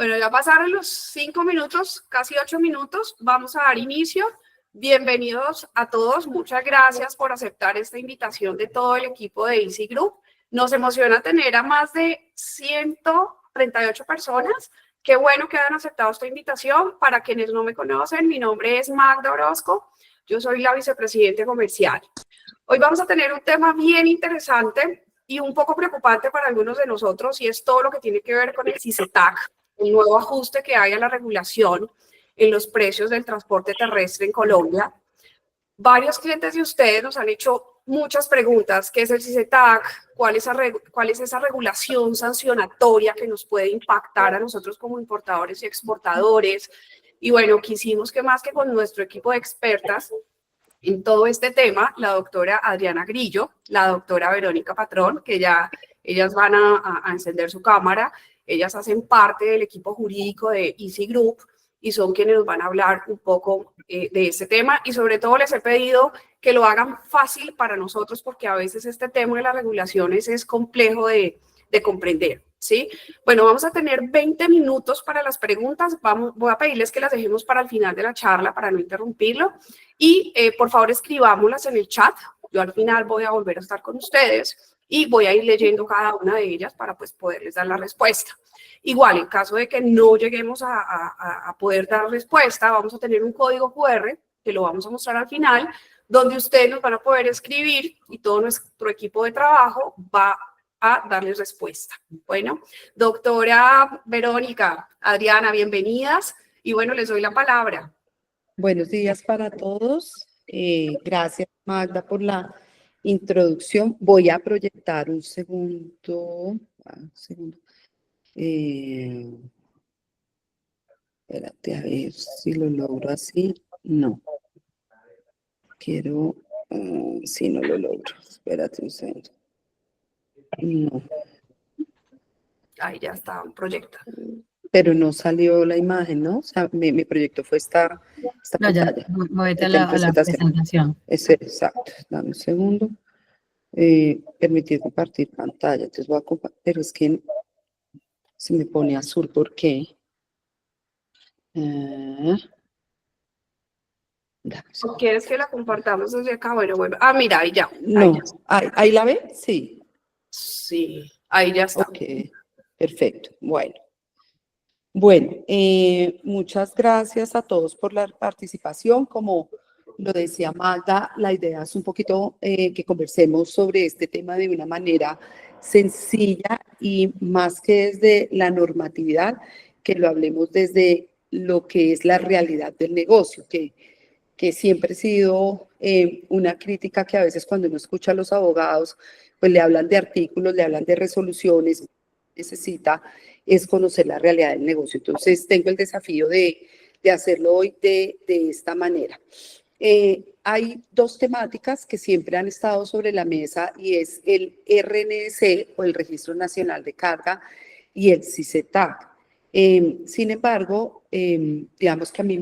Bueno, ya pasaron los 5 minutos, casi 8 minutos. Vamos a dar inicio. Bienvenidos a todos. Muchas gracias por aceptar esta invitación de todo el equipo de Easy Group. Nos emociona tener a más de 138 personas. Qué bueno que hayan aceptado esta invitación. Para quienes no me conocen, mi nombre es Magda Orozco. Yo soy la vicepresidente comercial. Hoy vamos a tener un tema bien interesante y un poco preocupante para algunos de nosotros, y es todo lo que tiene que ver con el CICETAC, el nuevo ajuste que hay a la regulación en los precios del transporte terrestre en Colombia. Varios clientes de ustedes nos han hecho muchas preguntas. ¿Qué es el CICETAC? ¿Cuál es esa regulación sancionatoria que nos puede impactar a nosotros como importadores y exportadores? Y bueno, quisimos que más que con nuestro equipo de expertas en todo este tema, la doctora Adriana Grillo, la doctora Verónica Patrón, que ya ellas van a encender su cámara. Ellas hacen parte del equipo jurídico de Easy Group y son quienes nos van a hablar un poco de este tema, y sobre todo les he pedido que lo hagan fácil para nosotros, porque a veces este tema de las regulaciones es complejo de comprender, ¿sí? Bueno, vamos a tener 20 minutos para las preguntas. Voy a pedirles que las dejemos para el final de la charla para no interrumpirlo, y por favor escribámoslas en el chat. Yo al final voy a volver a estar con ustedes y voy a ir leyendo cada una de ellas para pues poderles dar la respuesta. Igual, en caso de que no lleguemos a poder dar respuesta, vamos a tener un código QR que lo vamos a mostrar al final, donde ustedes nos van a poder escribir y todo nuestro equipo de trabajo va a darles respuesta. Bueno, doctora Verónica, Adriana, bienvenidas, y bueno, les doy la palabra. Buenos días para todos. Gracias, Magda, por la introducción. Voy a proyectar un segundo. Espérate, a ver si lo logro así. No. Quiero, si no lo logro. Espérate un segundo. No. Ahí ya está proyectado. Pero no salió la imagen, ¿no? O sea, mi proyecto fue esta pantalla. Ya, muévete a la presentación. Exacto. Dame un segundo. Permitir compartir pantalla. Entonces voy a compartir, pero es que se me pone azul. ¿Por qué? ¿Quieres que la compartamos desde acá? Bueno, bueno. Ah, mira, ahí ya. No, ¿ahí la ven? Sí. Sí, ahí ya está. Ok, perfecto. Bueno, muchas gracias a todos por la participación. Como lo decía Magda, la idea es un poquito que conversemos sobre este tema de una manera sencilla y más que desde la normatividad, que lo hablemos desde lo que es la realidad del negocio, que siempre ha sido una crítica que a veces cuando uno escucha a los abogados, pues le hablan de artículos, le hablan de resoluciones, necesita es conocer la realidad del negocio. Entonces, tengo el desafío de hacerlo hoy de esta manera. Hay dos temáticas que siempre han estado sobre la mesa, y es el RNC, o el Registro Nacional de Carga, y el CICETAC. Sin embargo, digamos que a mí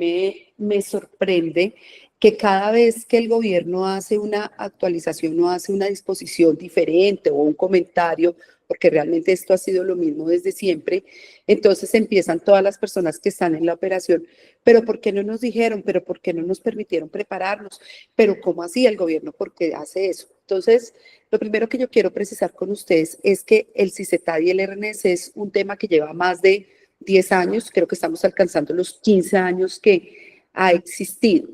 me sorprende que cada vez que el gobierno hace una actualización o hace una disposición diferente o un comentario, porque realmente esto ha sido lo mismo desde siempre, entonces empiezan todas las personas que están en la operación, pero ¿por qué no nos dijeron? ¿Pero por qué no nos permitieron prepararnos? ¿Pero cómo así el gobierno? ¿Por qué hace eso? Entonces, lo primero que yo quiero precisar con ustedes es que el CICETAD y el RNC es un tema que lleva más de 10 años, creo que estamos alcanzando los 15 años que ha existido.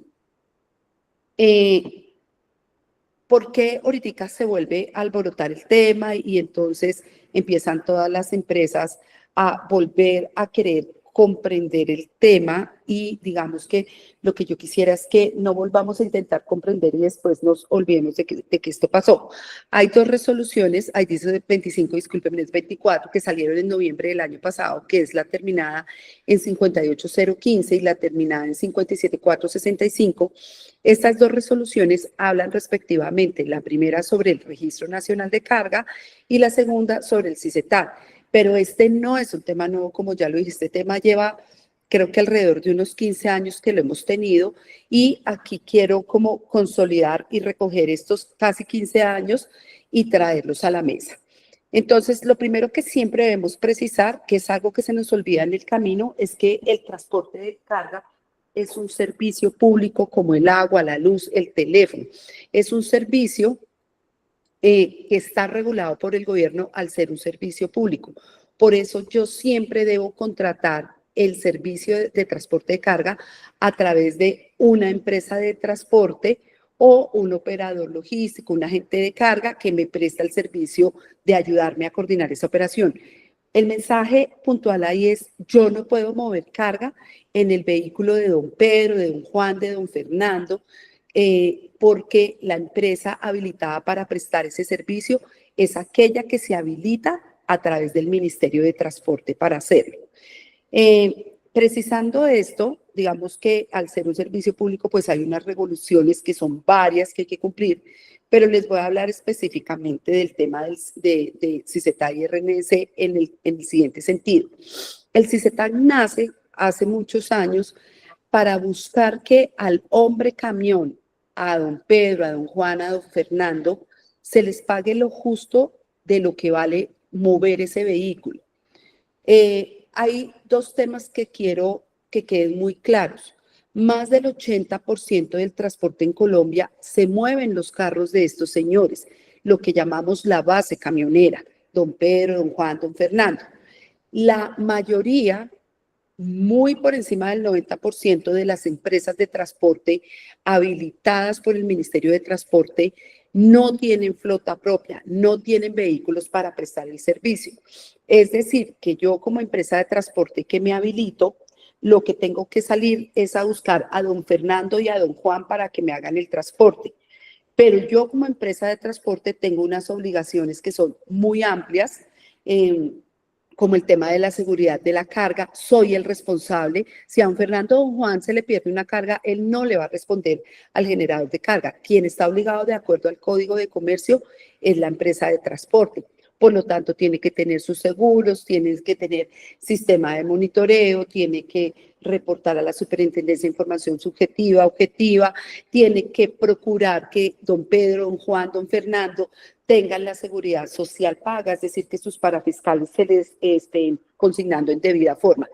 ¿Por qué ahorita se vuelve a alborotar el tema y entonces empiezan todas las empresas a volver a querer comprender el tema? Y digamos que lo que yo quisiera es que no volvamos a intentar comprender y después nos olvidemos de que esto pasó. Hay dos resoluciones, hay 25, discúlpenme, es 24, que salieron en noviembre del año pasado, que es la terminada en 58015 y la terminada en 57465. Estas dos resoluciones hablan respectivamente, la primera sobre el Registro Nacional de Carga y la segunda sobre el CICETAD. Pero este no es un tema nuevo, como ya lo dije, este tema lleva creo que alrededor de unos 15 años que lo hemos tenido, y aquí quiero como consolidar y recoger estos casi 15 años y traerlos a la mesa. Entonces, lo primero que siempre debemos precisar, que es algo que se nos olvida en el camino, es que el transporte de carga es un servicio público como el agua, la luz, el teléfono. Es un servicio que está regulado por el gobierno al ser un servicio público. Por eso yo siempre debo contratar el servicio de transporte de carga a través de una empresa de transporte o un operador logístico, un agente de carga que me presta el servicio de ayudarme a coordinar esa operación. El mensaje puntual ahí es, yo no puedo mover carga en el vehículo de don Pedro, de don Juan, de don Fernando, porque la empresa habilitada para prestar ese servicio es aquella que se habilita a través del Ministerio de Transporte para hacerlo. Precisando esto, digamos que al ser un servicio público, pues hay unas regulaciones que son varias que hay que cumplir, pero les voy a hablar específicamente del tema de CICETAC y RNS en el siguiente sentido. El CICETAC nace hace muchos años para buscar que al hombre camión, a don Pedro, a don Juan, a don Fernando, se les pague lo justo de lo que vale mover ese vehículo. Hay dos temas que quiero que queden muy claros. Más del 80% del transporte en Colombia se mueven los carros de estos señores, lo que llamamos la base camionera, don Pedro, don Juan, don Fernando. La mayoría, muy por encima del 90% de las empresas de transporte habilitadas por el Ministerio de Transporte no tienen flota propia, no tienen vehículos para prestar el servicio. Es decir, que yo como empresa de transporte que me habilito, lo que tengo que salir es a buscar a don Fernando y a don Juan para que me hagan el transporte. Pero yo como empresa de transporte tengo unas obligaciones que son muy amplias, como el tema de la seguridad de la carga, soy el responsable. Si a don Fernando o don Juan se le pierde una carga, él no le va a responder al generador de carga. Quien está obligado de acuerdo al Código de Comercio es la empresa de transporte. Por lo tanto, tiene que tener sus seguros, tiene que tener sistema de monitoreo, tiene que reportar a la Superintendencia información subjetiva, objetiva, tiene que procurar que don Pedro, don Juan, don Fernando tengan la seguridad social paga, es decir, que sus parafiscales se les estén consignando en debida forma.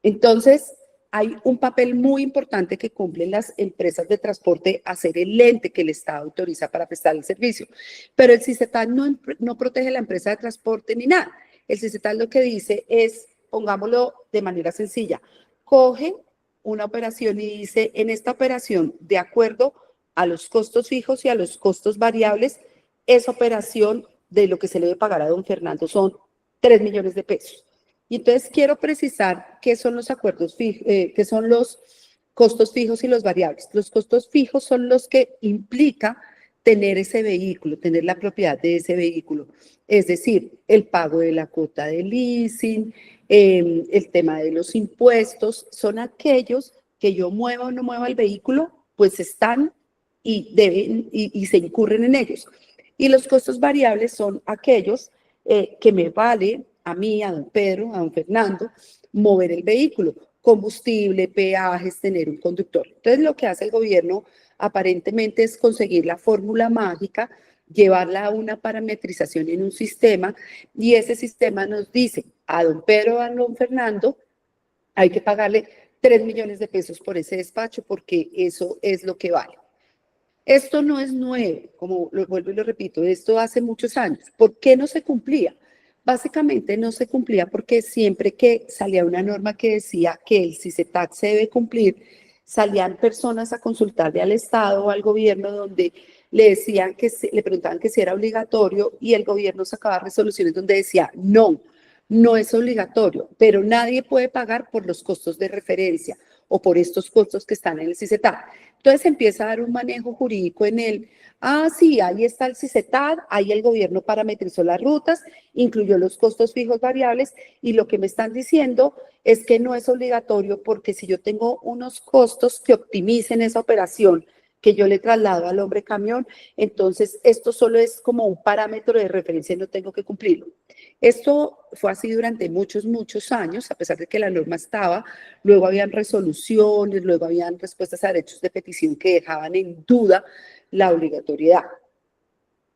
Entonces, hay un papel muy importante que cumplen las empresas de transporte a ser el ente que el Estado autoriza para prestar el servicio. Pero el CICETAC no protege a la empresa de transporte ni nada. El CICETAC lo que dice es, pongámoslo de manera sencilla, coge una operación y dice, en esta operación, de acuerdo a los costos fijos y a los costos variables, esa operación de lo que se le debe pagar a don Fernando son 3 millones de pesos. Y entonces quiero precisar qué son los acuerdos fijos, qué son los costos fijos y los variables. Los costos fijos son los que implica tener ese vehículo, tener la propiedad de ese vehículo. Es decir, el pago de la cuota de leasing, el tema de los impuestos, son aquellos que yo mueva o no mueva el vehículo, pues están y deben y se incurren en ellos. Y los costos variables son aquellos que me vale a mí, a don Pedro, a don Fernando, mover el vehículo, combustible, peajes, tener un conductor. Entonces, lo que hace el gobierno aparentemente es conseguir la fórmula mágica, llevarla a una parametrización en un sistema, y ese sistema nos dice a don Pedro, a don Fernando, hay que pagarle 3 millones de pesos por ese despacho porque eso es lo que vale. Esto no es nuevo, como lo vuelvo y lo repito, esto hace muchos años. ¿Por qué no se cumplía? Básicamente no se cumplía porque siempre que salía una norma que decía que el CICETAC se debe cumplir, salían personas a consultarle al Estado o al gobierno donde le decían le preguntaban que si era obligatorio y el gobierno sacaba resoluciones donde decía no, no es obligatorio, pero nadie puede pagar por los costos de referencia o por estos costos que están en el CICETAC. Entonces empieza a dar un manejo jurídico en él. Sí, ahí está el CICETAC, ahí el gobierno parametrizó las rutas, incluyó los costos fijos variables y lo que me están diciendo es que no es obligatorio porque si yo tengo unos costos que optimicen esa operación que yo le traslado al hombre camión, entonces esto solo es como un parámetro de referencia y no tengo que cumplirlo. Esto fue así durante muchos, muchos años, a pesar de que la norma estaba, luego habían resoluciones, luego habían respuestas a derechos de petición que dejaban en duda la obligatoriedad.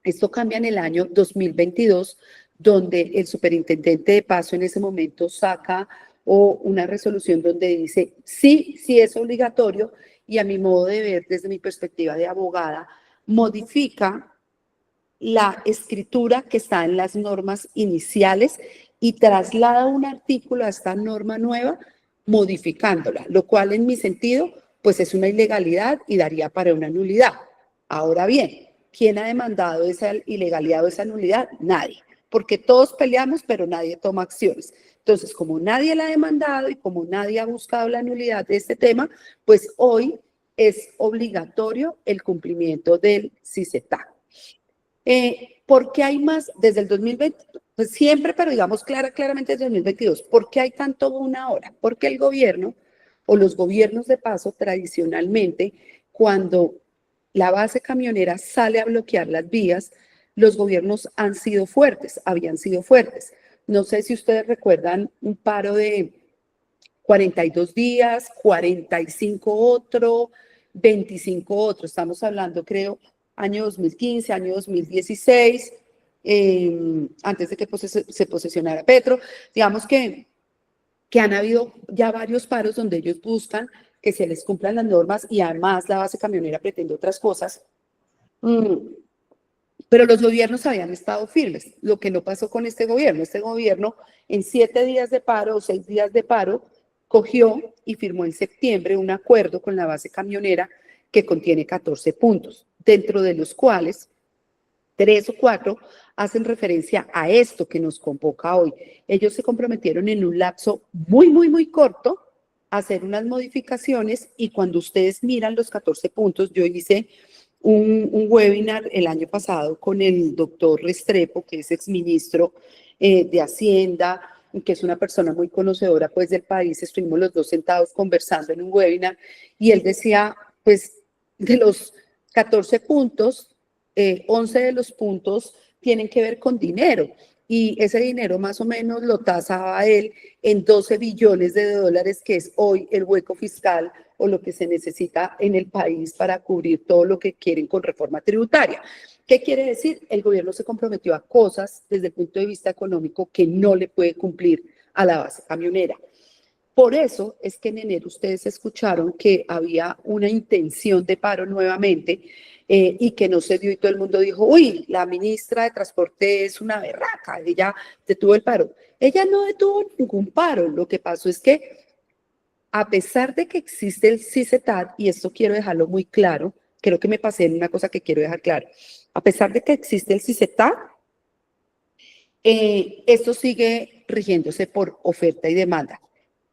Esto cambia en el año 2022, donde el superintendente de paso en ese momento saca o una resolución donde dice, sí, sí es obligatorio, y a mi modo de ver, desde mi perspectiva de abogada, modifica la escritura que está en las normas iniciales y traslada un artículo a esta norma nueva, modificándola, lo cual en mi sentido, pues es una ilegalidad y daría para una nulidad. Ahora bien, ¿quién ha demandado esa ilegalidad o esa nulidad? Nadie, porque todos peleamos, pero nadie toma acciones. Entonces, como nadie la ha demandado y como nadie ha buscado la nulidad de este tema, pues hoy es obligatorio el cumplimiento del CICETA. ¿Por qué hay más desde el 2020? Pues siempre, pero digamos claramente desde el 2022. ¿Por qué hay tanto una hora? Porque el gobierno o los gobiernos de paso tradicionalmente, cuando la base camionera sale a bloquear las vías, los gobiernos han sido fuertes, habían sido fuertes. No sé si ustedes recuerdan un paro de 42 días, 45 otro, 25 otro. Estamos hablando, creo, año 2015, año 2016, antes de que se posesionara Petro. Digamos que han habido ya varios paros donde ellos buscan que se les cumplan las normas y además la base camionera pretende otras cosas. Pero los gobiernos habían estado firmes, lo que no pasó con este gobierno. Este gobierno en 7 días de paro o 6 días de paro cogió y firmó en septiembre un acuerdo con la base camionera que contiene 14 puntos, dentro de los cuales 3 o 4 hacen referencia a esto que nos convoca hoy. Ellos se comprometieron en un lapso muy corto a hacer unas modificaciones y cuando ustedes miran los 14 puntos, yo hice un webinar el año pasado con el doctor Restrepo, que es exministro de Hacienda, que es una persona muy conocedora pues del país. Estuvimos los dos sentados conversando en un webinar y él decía, pues, de los 14 puntos, 11 de los puntos tienen que ver con dinero y ese dinero más o menos lo tasaba él en 12 billones de dólares, que es hoy el hueco fiscal o lo que se necesita en el país para cubrir todo lo que quieren con reforma tributaria. ¿Qué quiere decir? El gobierno se comprometió a cosas desde el punto de vista económico que no le puede cumplir a la base camionera. Por eso es que en enero ustedes escucharon que había una intención de paro nuevamente y que no se dio y todo el mundo dijo, uy, la ministra de Transporte es una berraca, ella detuvo el paro. Ella no detuvo ningún paro, lo que pasó es que a pesar de que existe el CICETAD, y esto quiero dejarlo muy claro, creo que me pasé en una cosa que quiero dejar claro, a pesar de que existe el CICETAD, esto sigue rigiéndose por oferta y demanda.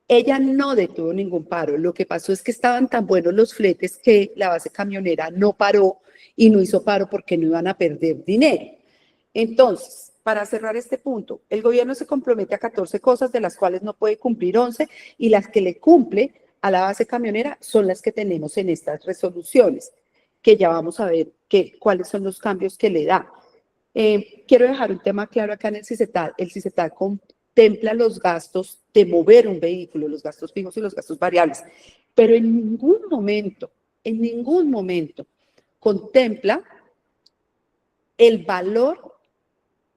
Ella no detuvo ningún paro, lo que pasó es que estaban tan buenos los fletes que la base camionera no paró y no hizo paro porque no iban a perder dinero. Entonces, para cerrar este punto, el gobierno se compromete a 14 cosas de las cuales no puede cumplir 11 y las que le cumple a la base camionera son las que tenemos en estas resoluciones, que ya vamos a ver cuáles son los cambios que le da. Quiero dejar un tema claro acá en el CICETAD. El CICETAD contempla los gastos de mover un vehículo, los gastos fijos y los gastos variables, pero en ningún momento contempla el valor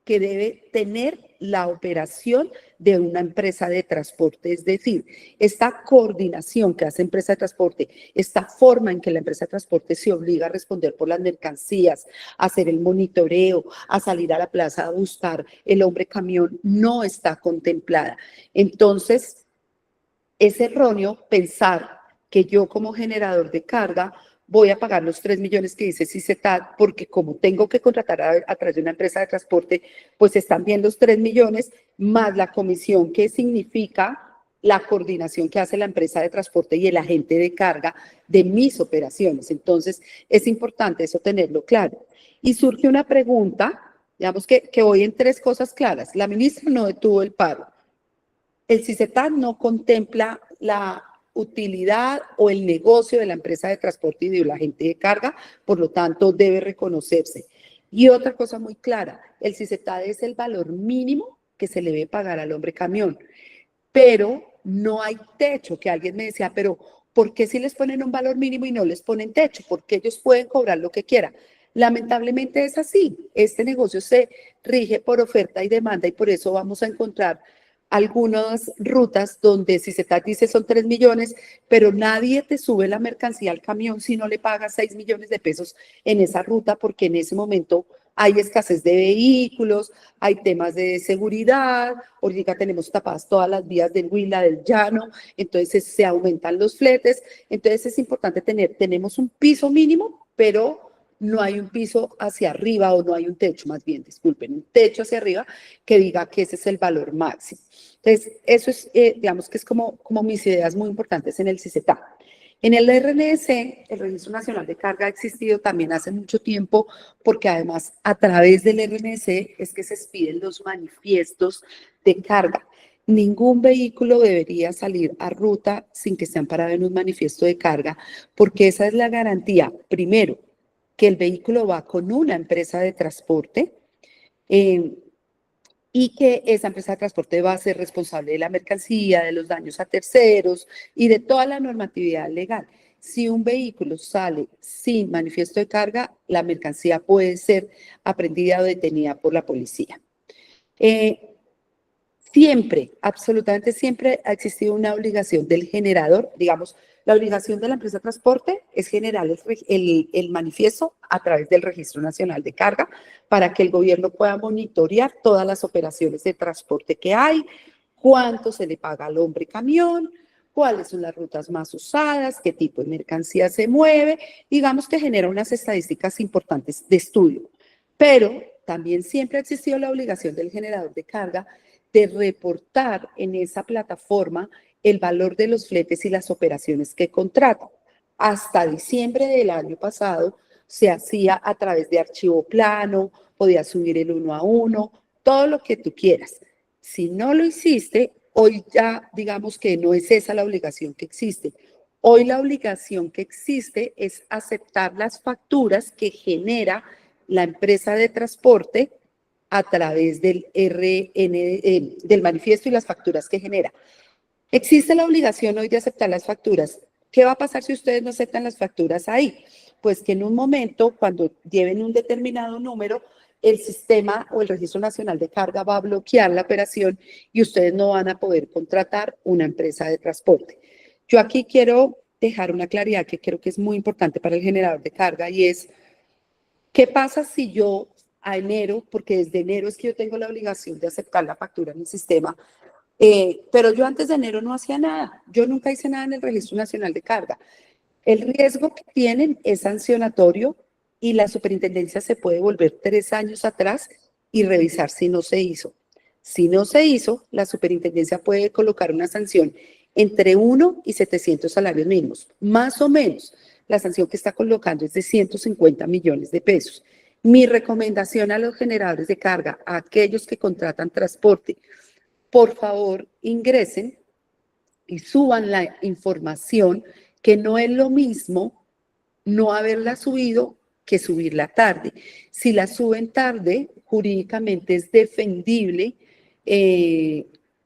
que debe tener la operación de una empresa de transporte. Es decir, esta coordinación que hace empresa de transporte, esta forma en que la empresa de transporte se obliga a responder por las mercancías, a hacer el monitoreo, a salir a la plaza a buscar el hombre camión, no está contemplada. Entonces, es erróneo pensar que yo como generador de carga voy a pagar los 3 millones que dice CICETAD, porque como tengo que contratar a través de una empresa de transporte, pues están bien los 3 millones más la comisión que significa la coordinación que hace la empresa de transporte y el agente de carga de mis operaciones. Entonces, es importante eso tenerlo claro. Y surge una pregunta, digamos que voy en 3 cosas claras. La ministra no detuvo el paro. El CICETAD no contempla la utilidad o el negocio de la empresa de transporte y de la agente de carga, por lo tanto debe reconocerse. Y otra cosa muy clara, el CICETAD es el valor mínimo que se le debe pagar al hombre camión, pero no hay techo, que alguien me decía, pero ¿por qué si les ponen un valor mínimo y no les ponen techo? Porque ellos pueden cobrar lo que quieran. Lamentablemente es así. Este negocio se rige por oferta y demanda y por eso vamos a encontrar algunas rutas donde si se dice son 3 millones, pero nadie te sube la mercancía al camión si no le pagas 6 millones de pesos en esa ruta, porque en ese momento hay escasez de vehículos, hay temas de seguridad, ahorita tenemos tapadas todas las vías del Huila, del Llano, entonces se aumentan los fletes, entonces es importante tenemos un piso mínimo, pero no hay un piso hacia arriba o no hay un techo, más bien, disculpen, un techo hacia arriba que diga que ese es el valor máximo. Entonces, eso es, digamos que es como mis ideas muy importantes en el CICETA. En el RNC, el Registro Nacional de Carga ha existido también hace mucho tiempo, porque además a través del RNC es que se expiden los manifiestos de carga. Ningún vehículo debería salir a ruta sin que esté amparado en un manifiesto de carga, porque esa es la garantía, primero, que el vehículo va con una empresa de transporte y que esa empresa de transporte va a ser responsable de la mercancía, de los daños a terceros y de toda la normatividad legal. Si un vehículo sale sin manifiesto de carga, la mercancía puede ser aprehendida o detenida por la policía. Siempre, absolutamente siempre ha existido una obligación del generador, digamos, la obligación de la empresa de transporte es generar el manifiesto a través del Registro Nacional de Carga para que el gobierno pueda monitorear todas las operaciones de transporte que hay, cuánto se le paga al hombre camión, cuáles son las rutas más usadas, qué tipo de mercancía se mueve, digamos que genera unas estadísticas importantes de estudio. Pero también siempre ha existido la obligación del generador de carga de reportar en esa plataforma el valor de los fletes y las operaciones que contrata. Hasta diciembre del año pasado se hacía a través de archivo plano, podías subir el 1 a 1, todo lo que tú quieras. Si no lo hiciste, hoy ya digamos que no es esa la obligación que existe. Hoy la obligación que existe es aceptar las facturas que genera la empresa de transporte a través del del manifiesto y las facturas que genera. Existe la obligación hoy de aceptar las facturas. ¿Qué va a pasar si ustedes no aceptan las facturas ahí? Pues que en un momento, cuando lleven un determinado número, el sistema o el Registro Nacional de Carga va a bloquear la operación y ustedes no van a poder contratar una empresa de transporte. Yo aquí quiero dejar una claridad que creo que es muy importante para el generador de carga y es, ¿qué pasa si yo a enero, porque desde enero es que yo tengo la obligación de aceptar la factura en el sistema, pero yo antes de enero no hacía nada, yo nunca hice nada en el Registro Nacional de Carga? El riesgo que tienen es sancionatorio y la superintendencia se puede volver 3 años atrás y revisar si no se hizo. Si no se hizo, la superintendencia puede colocar una sanción entre 1 y 700 salarios mínimos, más o menos. La sanción que está colocando es de 150 millones de pesos. Mi recomendación a los generadores de carga, a aquellos que contratan transporte, por favor ingresen y suban la información, que no es lo mismo no haberla subido que subirla tarde. Si la suben tarde, jurídicamente es defendible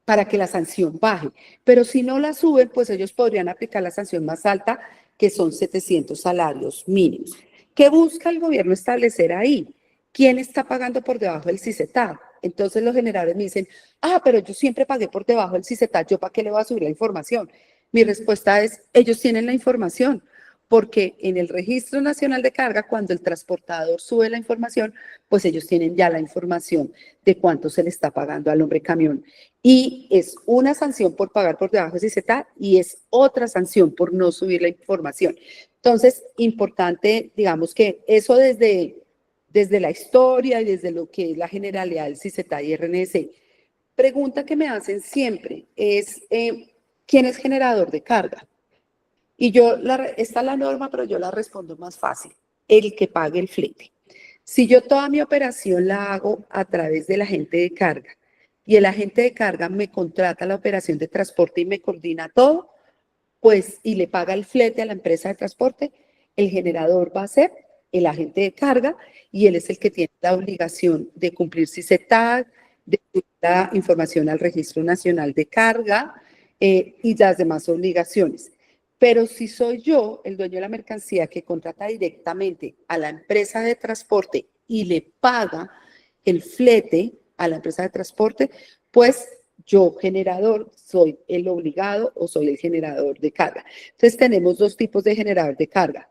para que la sanción baje, pero si no la suben, pues ellos podrían aplicar la sanción más alta, que son 700 salarios mínimos. ¿Qué busca el gobierno establecer ahí? ¿Quién está pagando por debajo del CICETA? Entonces los generadores me dicen, pero yo siempre pagué por debajo del CICETA, ¿yo para qué le voy a subir la información? Mi respuesta es, ellos tienen la información, porque en el Registro Nacional de Carga, cuando el transportador sube la información, pues ellos tienen ya la información de cuánto se le está pagando al hombre camión. Y es una sanción por pagar por debajo del CICETA y es otra sanción por no subir la información. Entonces, importante, digamos que eso desde la historia y desde lo que es la generalidad del CICETA y RNC. Pregunta que me hacen siempre es, ¿quién es generador de carga? Y está la norma, pero yo la respondo más fácil, el que pague el flete. Si yo toda mi operación la hago a través del agente de carga y el agente de carga me contrata la operación de transporte y me coordina todo, pues y le paga el flete a la empresa de transporte, el generador va a ser el agente de carga y él es el que tiene la obligación de cumplir CICETAG, de subir la información al Registro Nacional de Carga y las demás obligaciones. Pero si soy yo, el dueño de la mercancía, que contrata directamente a la empresa de transporte y le paga el flete a la empresa de transporte, pues yo, generador, soy el obligado o soy el generador de carga. Entonces tenemos dos tipos de generador de carga.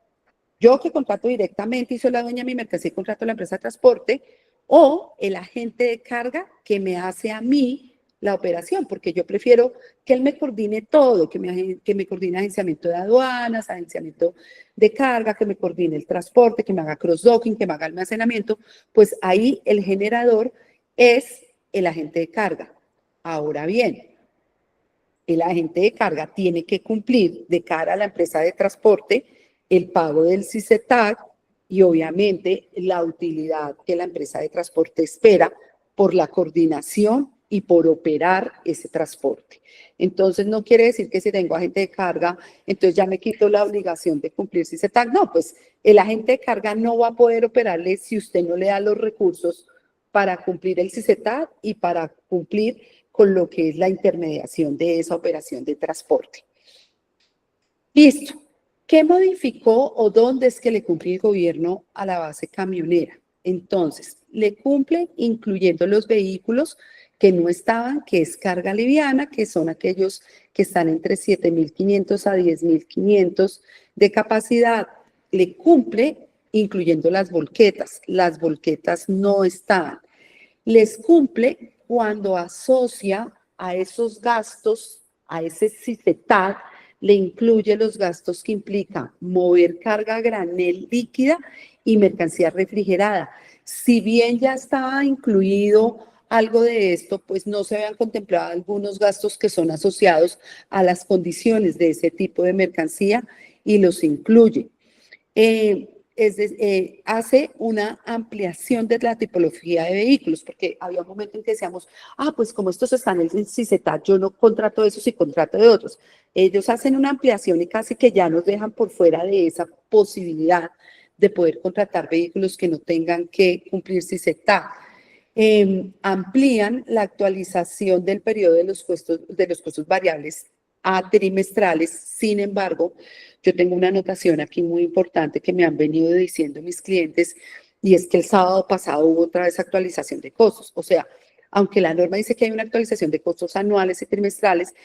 Yo, que contrato directamente y soy la dueña de mi mercancía y contrato a la empresa de transporte, o el agente de carga que me hace a mí la operación, porque yo prefiero que él me coordine todo, que me coordine agenciamiento de aduanas, agenciamiento de carga, que me coordine el transporte, que me haga cross-docking, que me haga almacenamiento. Pues ahí el generador es el agente de carga. Ahora bien, el agente de carga tiene que cumplir de cara a la empresa de transporte el pago del CICETAG y obviamente la utilidad que la empresa de transporte espera por la coordinación y por operar ese transporte. Entonces, no quiere decir que si tengo agente de carga, entonces ya me quito la obligación de cumplir CICETAG. No, pues el agente de carga no va a poder operarle si usted no le da los recursos para cumplir el CICETAG y para cumplir con lo que es la intermediación de esa operación de transporte. Listo. ¿Qué modificó o dónde es que le cumple el gobierno a la base camionera? Entonces, le cumple incluyendo los vehículos que no estaban, que es carga liviana, que son aquellos que están entre 7.500 a 10.500 de capacidad. Le cumple incluyendo las volquetas. Las volquetas no estaban. Les cumple cuando asocia a esos gastos, a ese CICETAG, le incluye los gastos que implica mover carga a granel líquida y mercancía refrigerada. Si bien ya estaba incluido algo de esto, pues no se habían contemplado algunos gastos que son asociados a las condiciones de ese tipo de mercancía y los incluye. Hace una ampliación de la tipología de vehículos, porque había un momento en que decíamos, pues como estos están en el CICETAG, yo no contrato de esos y contrato de otros. Ellos hacen una ampliación y casi que ya nos dejan por fuera de esa posibilidad de poder contratar vehículos que no tengan que cumplir CICETAG. Amplían la actualización del periodo de los costos variables a trimestrales. Sin embargo, yo tengo una anotación aquí muy importante que me han venido diciendo mis clientes, y es que el sábado pasado hubo otra vez actualización de costos. O sea, aunque la norma dice que hay una actualización de costos anuales y trimestrales,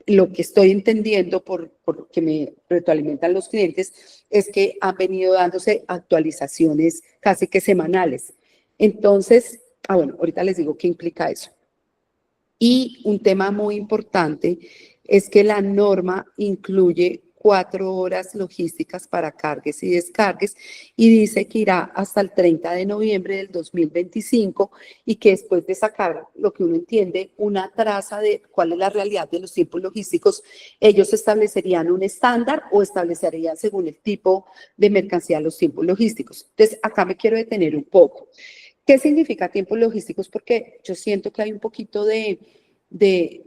lo que estoy entendiendo porque me retroalimentan los clientes es que han venido dándose actualizaciones casi que semanales. Entonces, bueno, ahorita les digo qué implica eso. Y un tema muy importante es que la norma incluye 4 horas logísticas para cargues y descargues y dice que irá hasta el 30 de noviembre del 2025 y que después de sacar lo que uno entiende, una traza de cuál es la realidad de los tiempos logísticos, ellos establecerían un estándar o establecerían según el tipo de mercancía los tiempos logísticos. Entonces, acá me quiero detener un poco. ¿Qué significa tiempos logísticos? Porque yo siento que hay un poquito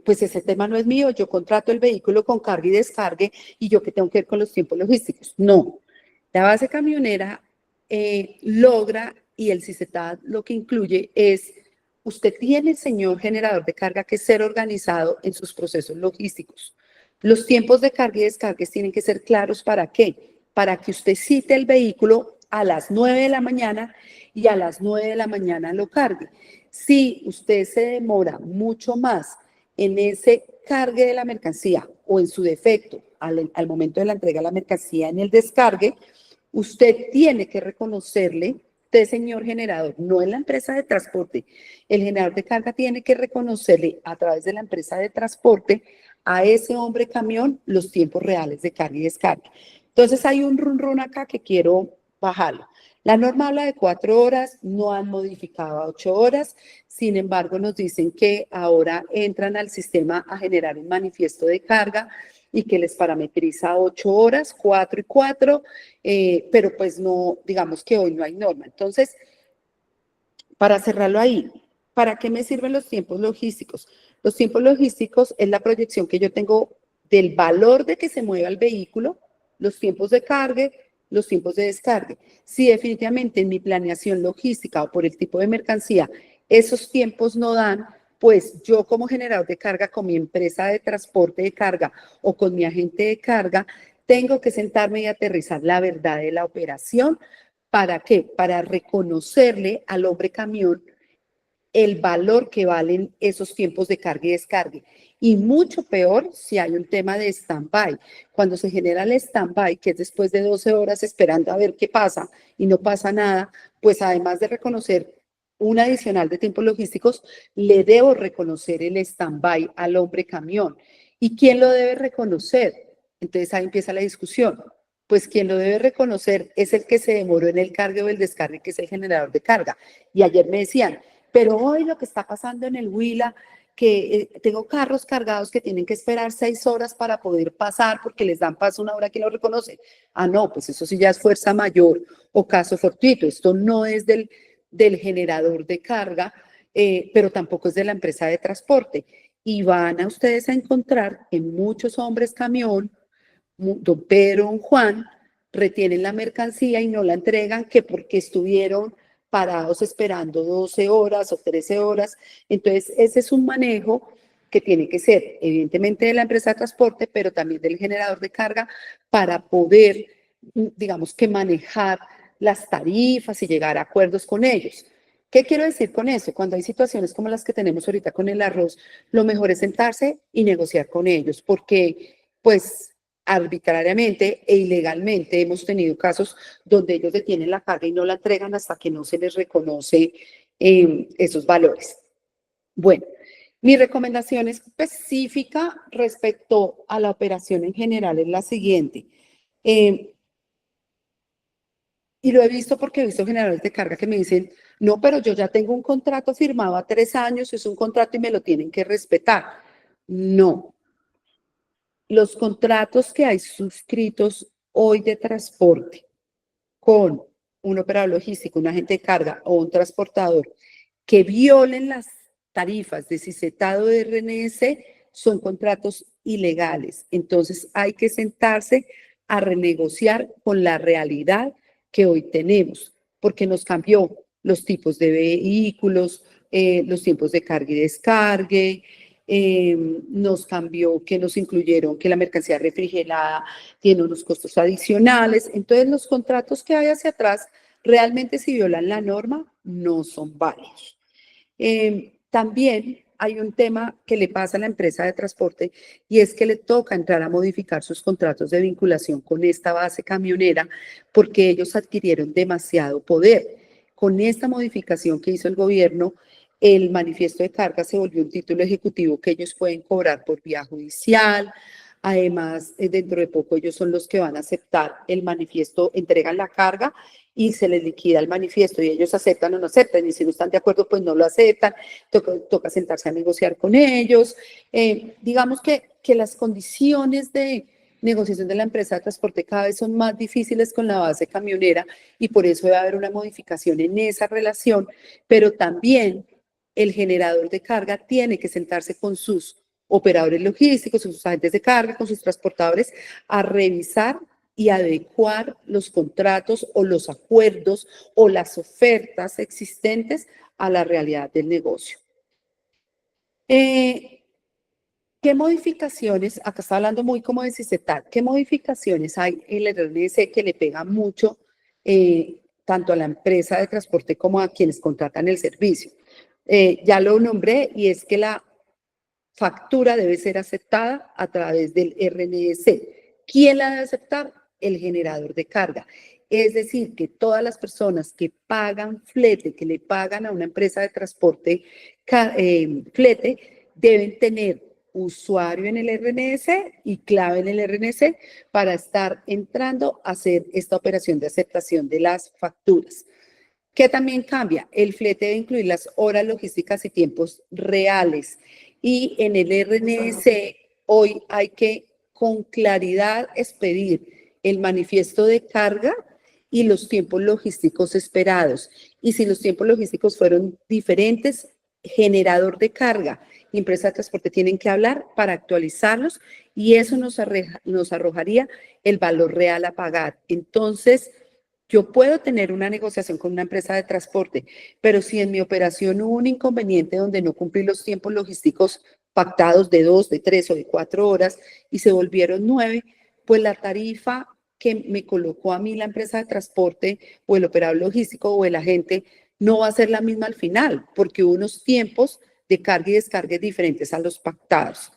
pues ese tema no es mío, yo contrato el vehículo con carga y descargue y yo qué tengo que ver con los tiempos logísticos. No, la base camionera logra, y el CICETAG lo que incluye es, usted tiene, señor generador de carga, que ser organizado en sus procesos logísticos. Los tiempos de carga y descargue tienen que ser claros. ¿Para qué? Para que usted cite el vehículo a las 9 de la mañana y a las 9 de la mañana lo cargue. Si usted se demora mucho más en ese cargue de la mercancía o en su defecto al momento de la entrega de la mercancía en el descargue, usted tiene que reconocerle, usted, señor generador, no en la empresa de transporte, el generador de carga tiene que reconocerle a través de la empresa de transporte a ese hombre camión los tiempos reales de carga y descarga. Entonces hay un run acá que quiero bajarlo. La norma habla de 4 horas, no han modificado a 8 horas, sin embargo nos dicen que ahora entran al sistema a generar un manifiesto de carga y que les parametriza 8 horas, 4 y 4, pero pues no, digamos que hoy no hay norma. Entonces, para cerrarlo ahí, ¿para qué me sirven los tiempos logísticos? Los tiempos logísticos es la proyección que yo tengo del valor de que se mueva el vehículo, los tiempos de carga, los tiempos de descarga. Si definitivamente en mi planeación logística o por el tipo de mercancía esos tiempos no dan, pues yo como generador de carga con mi empresa de transporte de carga o con mi agente de carga tengo que sentarme y aterrizar la verdad de la operación. ¿Para qué? Para reconocerle al hombre camión el valor que valen esos tiempos de carga y descarga. Y mucho peor si hay un tema de stand-by. Cuando se genera el stand-by, que es después de 12 horas esperando a ver qué pasa y no pasa nada, pues además de reconocer un adicional de tiempos logísticos, le debo reconocer el stand-by al hombre camión. ¿Y quién lo debe reconocer? Entonces ahí empieza la discusión. Pues quien lo debe reconocer es el que se demoró en el cargue o el descargue, que es el generador de carga. Y ayer me decían, pero hoy lo que está pasando en el Huila, que tengo carros cargados que tienen que esperar 6 horas para poder pasar porque les dan paso una hora que lo reconoce. Ah, no, pues eso sí ya es fuerza mayor o caso fortuito. Esto no es del generador de carga, pero tampoco es de la empresa de transporte. Y van a ustedes a encontrar que muchos hombres camión, don Pedro, don Juan, retienen la mercancía y no la entregan que porque estuvieron parados esperando 12 horas o 13 horas. Entonces, ese es un manejo que tiene que ser, evidentemente, de la empresa de transporte, pero también del generador de carga para poder, digamos que manejar las tarifas y llegar a acuerdos con ellos. ¿Qué quiero decir con eso? Cuando hay situaciones como las que tenemos ahorita con el arroz, lo mejor es sentarse y negociar con ellos, porque pues arbitrariamente e ilegalmente hemos tenido casos donde ellos detienen la carga y no la entregan hasta que no se les reconoce esos valores. Bueno, mi recomendación específica respecto a la operación en general es la siguiente. Y lo he visto porque he visto generadores de carga que me dicen, no, pero yo ya tengo un contrato firmado a 3 años, es un contrato y me lo tienen que respetar. No. Los contratos que hay suscritos hoy de transporte con un operador logístico, un agente de carga o un transportador que violen las tarifas de CICETAD de RNS son contratos ilegales. Entonces hay que sentarse a renegociar con la realidad que hoy tenemos, porque nos cambió los tipos de vehículos, los tiempos de carga y descargue, nos cambió que nos incluyeron que la mercancía refrigerada tiene unos costos adicionales. Entonces los contratos que hay hacia atrás realmente si violan la norma no son válidos. También hay un tema que le pasa a la empresa de transporte y es que le toca entrar a modificar sus contratos de vinculación con esta base camionera porque ellos adquirieron demasiado poder. Con esta modificación que hizo el gobierno, el manifiesto de carga se volvió un título ejecutivo que ellos pueden cobrar por vía judicial. Además, dentro de poco ellos son los que van a aceptar el manifiesto, entregan la carga y se les liquida el manifiesto y ellos aceptan o no aceptan y si no están de acuerdo pues no lo aceptan, toca sentarse a negociar con ellos. Digamos que las condiciones de negociación de la empresa de transporte cada vez son más difíciles con la base camionera y por eso debe haber una modificación en esa relación, pero también el generador de carga tiene que sentarse con sus operadores logísticos, con sus agentes de carga, con sus transportadores, a revisar y adecuar los contratos o los acuerdos o las ofertas existentes a la realidad del negocio. ¿Qué modificaciones, acá está hablando muy como de CICETAD, qué modificaciones hay en el RNS que le pegan mucho tanto a la empresa de transporte como a quienes contratan el servicio? Ya lo nombré y es que la factura debe ser aceptada a través del RNS. ¿Quién la debe aceptar? El generador de carga. Es decir, que todas las personas que pagan flete, que le pagan a una empresa de transporte flete, deben tener usuario en el RNS y clave en el RNS para estar entrando a hacer esta operación de aceptación de las facturas. ¿Qué también cambia? El flete debe incluir las horas logísticas y tiempos reales. Y en el RNS hoy hay que con claridad expedir el manifiesto de carga y los tiempos logísticos esperados. Y si los tiempos logísticos fueron diferentes, generador de carga y empresa de transporte tienen que hablar para actualizarlos y eso nos arrojaría el valor real a pagar. Entonces, yo puedo tener una negociación con una empresa de transporte, pero si en mi operación hubo un inconveniente donde no cumplí los tiempos logísticos pactados de 2, de 3 o de 4 horas y se volvieron 9, pues la tarifa que me colocó a mí la empresa de transporte o el operador logístico o el agente no va a ser la misma al final, porque hubo unos tiempos de carga y descarga diferentes a los pactados.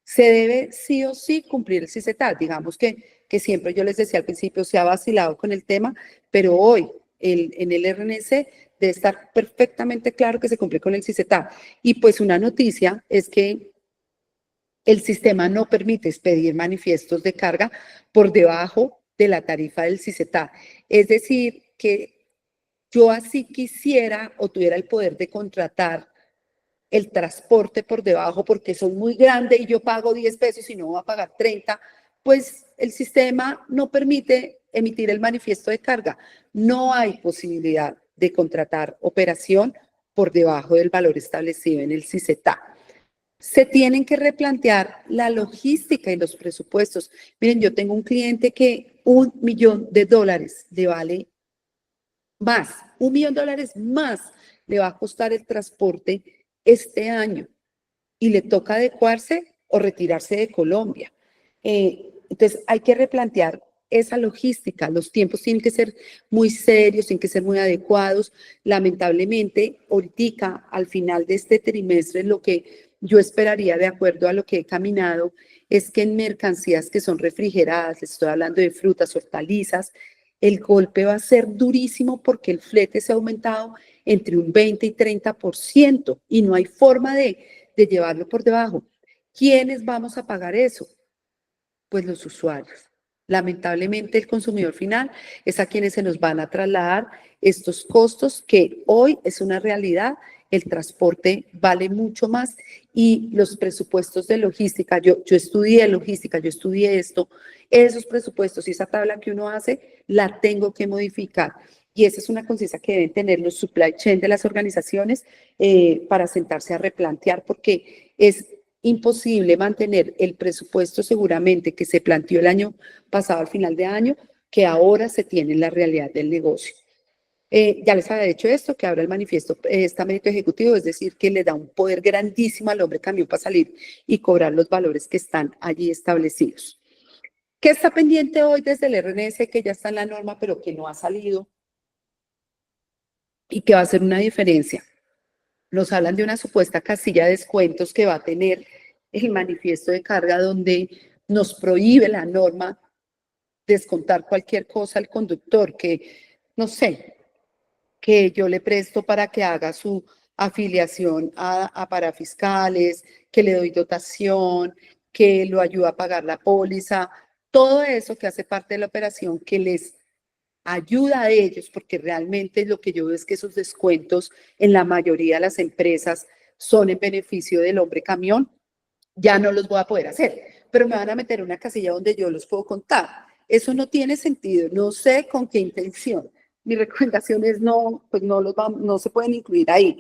Se debe sí o sí cumplir el CICETAD. Digamos que siempre yo les decía al principio, se ha vacilado con el tema, pero hoy en el RNC debe estar perfectamente claro que se cumple con el CICETAD. Y pues una noticia es que el sistema no permite expedir manifiestos de carga por debajo de la tarifa del CICETAD. Es decir, que yo así quisiera o tuviera el poder de contratar el transporte por debajo porque son muy grande y yo pago 10 pesos y no voy a pagar 30, pues el sistema no permite emitir el manifiesto de carga. No hay posibilidad de contratar operación por debajo del valor establecido en el CICETAD. Se tienen que replantear la logística y los presupuestos. Miren, yo tengo un cliente que $1 millón le vale más, $1 millón más le va a costar el transporte este año y le toca adecuarse o retirarse de Colombia. Entonces hay que replantear esa logística, los tiempos tienen que ser muy serios, tienen que ser muy adecuados. Lamentablemente, ahorita al final de este trimestre, lo que yo esperaría de acuerdo a lo que he caminado es que en mercancías que son refrigeradas, les estoy hablando de frutas, hortalizas, el golpe va a ser durísimo porque el flete se ha aumentado entre un 20 y 30% y no hay forma de llevarlo por debajo. ¿Quiénes vamos a pagar eso? Pues los usuarios. Lamentablemente el consumidor final es a quienes se nos van a trasladar estos costos que hoy es una realidad. El transporte vale mucho más y los presupuestos de logística, yo estudié logística, yo estudié esto, esos presupuestos y esa tabla que uno hace, la tengo que modificar. Y esa es una conciencia que deben tener los supply chain de las organizaciones para sentarse a replantear porque es imposible mantener el presupuesto seguramente que se planteó el año pasado al final de año, que ahora se tiene en la realidad del negocio. Ya les había dicho esto, que ahora el manifiesto está mérito ejecutivo, es decir, que le da un poder grandísimo al hombre camión para salir y cobrar los valores que están allí establecidos. ¿Qué está pendiente hoy desde el RNS, que ya está en la norma, pero que no ha salido y que va a hacer una diferencia? Nos hablan de una supuesta casilla de descuentos que va a tener el manifiesto de carga donde nos prohíbe la norma descontar cualquier cosa al conductor, que no sé, que yo le presto para que haga su afiliación a parafiscales, que le doy dotación, que lo ayuda a pagar la póliza, todo eso que hace parte de la operación que les ayuda a ellos, porque realmente lo que yo veo es que esos descuentos en la mayoría de las empresas son en beneficio del hombre camión, ya no los voy a poder hacer, pero me van a meter en una casilla donde yo los puedo contar. Eso no tiene sentido, no sé con qué intención. Mi recomendación es no, pues no se pueden incluir ahí.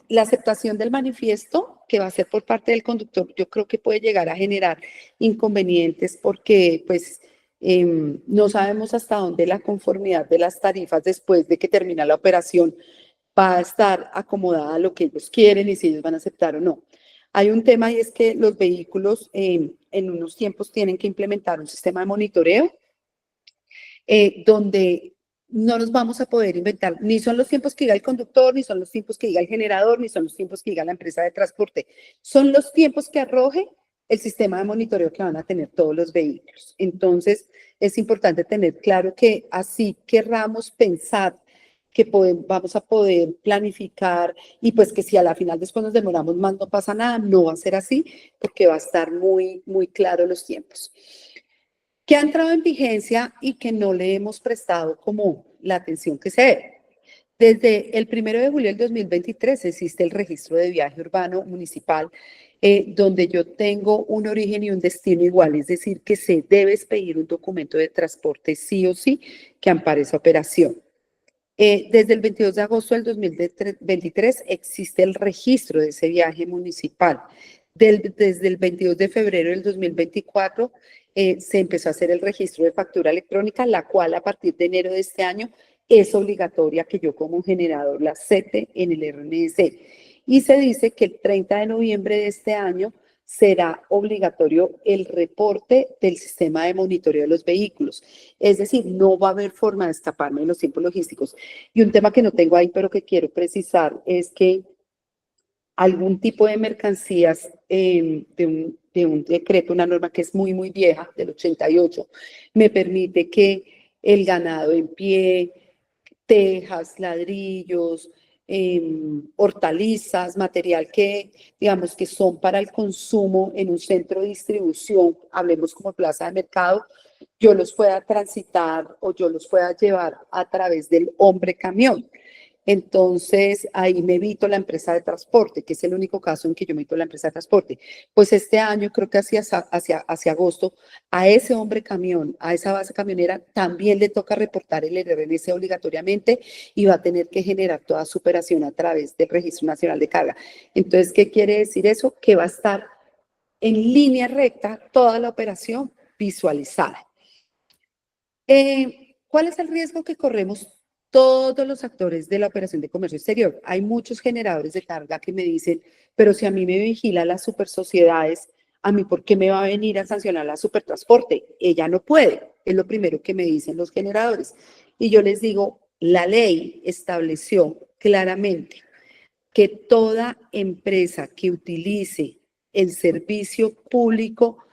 La aceptación del manifiesto que va a ser por parte del conductor, yo creo que puede llegar a generar inconvenientes porque pues no sabemos hasta dónde la conformidad de las tarifas después de que termina la operación va a estar acomodada a lo que ellos quieren y si ellos van a aceptar o no. Hay un tema y es que los vehículos en unos tiempos tienen que implementar un sistema de monitoreo donde no nos vamos a poder inventar, ni son los tiempos que diga el conductor, ni son los tiempos que diga el generador, ni son los tiempos que diga la empresa de transporte. Son los tiempos que arroje el sistema de monitoreo que van a tener todos los vehículos. Entonces, es importante tener claro que así querramos pensar que vamos a poder planificar y pues que si a la final después nos demoramos más no pasa nada, no va a ser así porque va a estar muy, muy claro los tiempos. Que ha entrado en vigencia y que no le hemos prestado como la atención que se debe. Desde el 1 de julio del 2023 existe el registro de viaje urbano municipal, donde yo tengo un origen y un destino igual, es decir, que se debe expedir un documento de transporte sí o sí que ampare esa operación. Desde el 22 de agosto del 2023 existe el registro de ese viaje municipal. Desde el 22 de febrero del 2024 se empezó a hacer el registro de factura electrónica, la cual a partir de enero de este año es obligatoria que yo como generador la acepte en el RNS. Y se dice que el 30 de noviembre de este año será obligatorio el reporte del sistema de monitoreo de los vehículos. Es decir, no va a haber forma de escaparme de los tiempos logísticos. Y un tema que no tengo ahí, pero que quiero precisar, es que algún tipo de mercancías de un decreto, una norma que es muy, muy vieja, del 88, me permite que el ganado en pie, tejas, ladrillos, hortalizas, material que, digamos, que son para el consumo en un centro de distribución, hablemos como plaza de mercado, yo los pueda transitar o yo los pueda llevar a través del hombre camión. Entonces, ahí me evito la empresa de transporte, que es el único caso en que yo me evito la empresa de transporte. Pues este año, creo que hacia agosto, a ese hombre camión, a esa base camionera, también le toca reportar el RNS obligatoriamente y va a tener que generar toda su operación a través del Registro Nacional de Carga. Entonces, ¿qué quiere decir eso? Que va a estar en línea recta toda la operación visualizada. ¿Cuál es el riesgo que corremos todos los actores de la operación de comercio exterior? Hay muchos generadores de carga que me dicen, pero si a mí me vigila las supersociedades, ¿a mí por qué me va a venir a sancionar la supertransporte? Ella no puede, es lo primero que me dicen los generadores. Y yo les digo, la ley estableció claramente que toda empresa que utilice el servicio público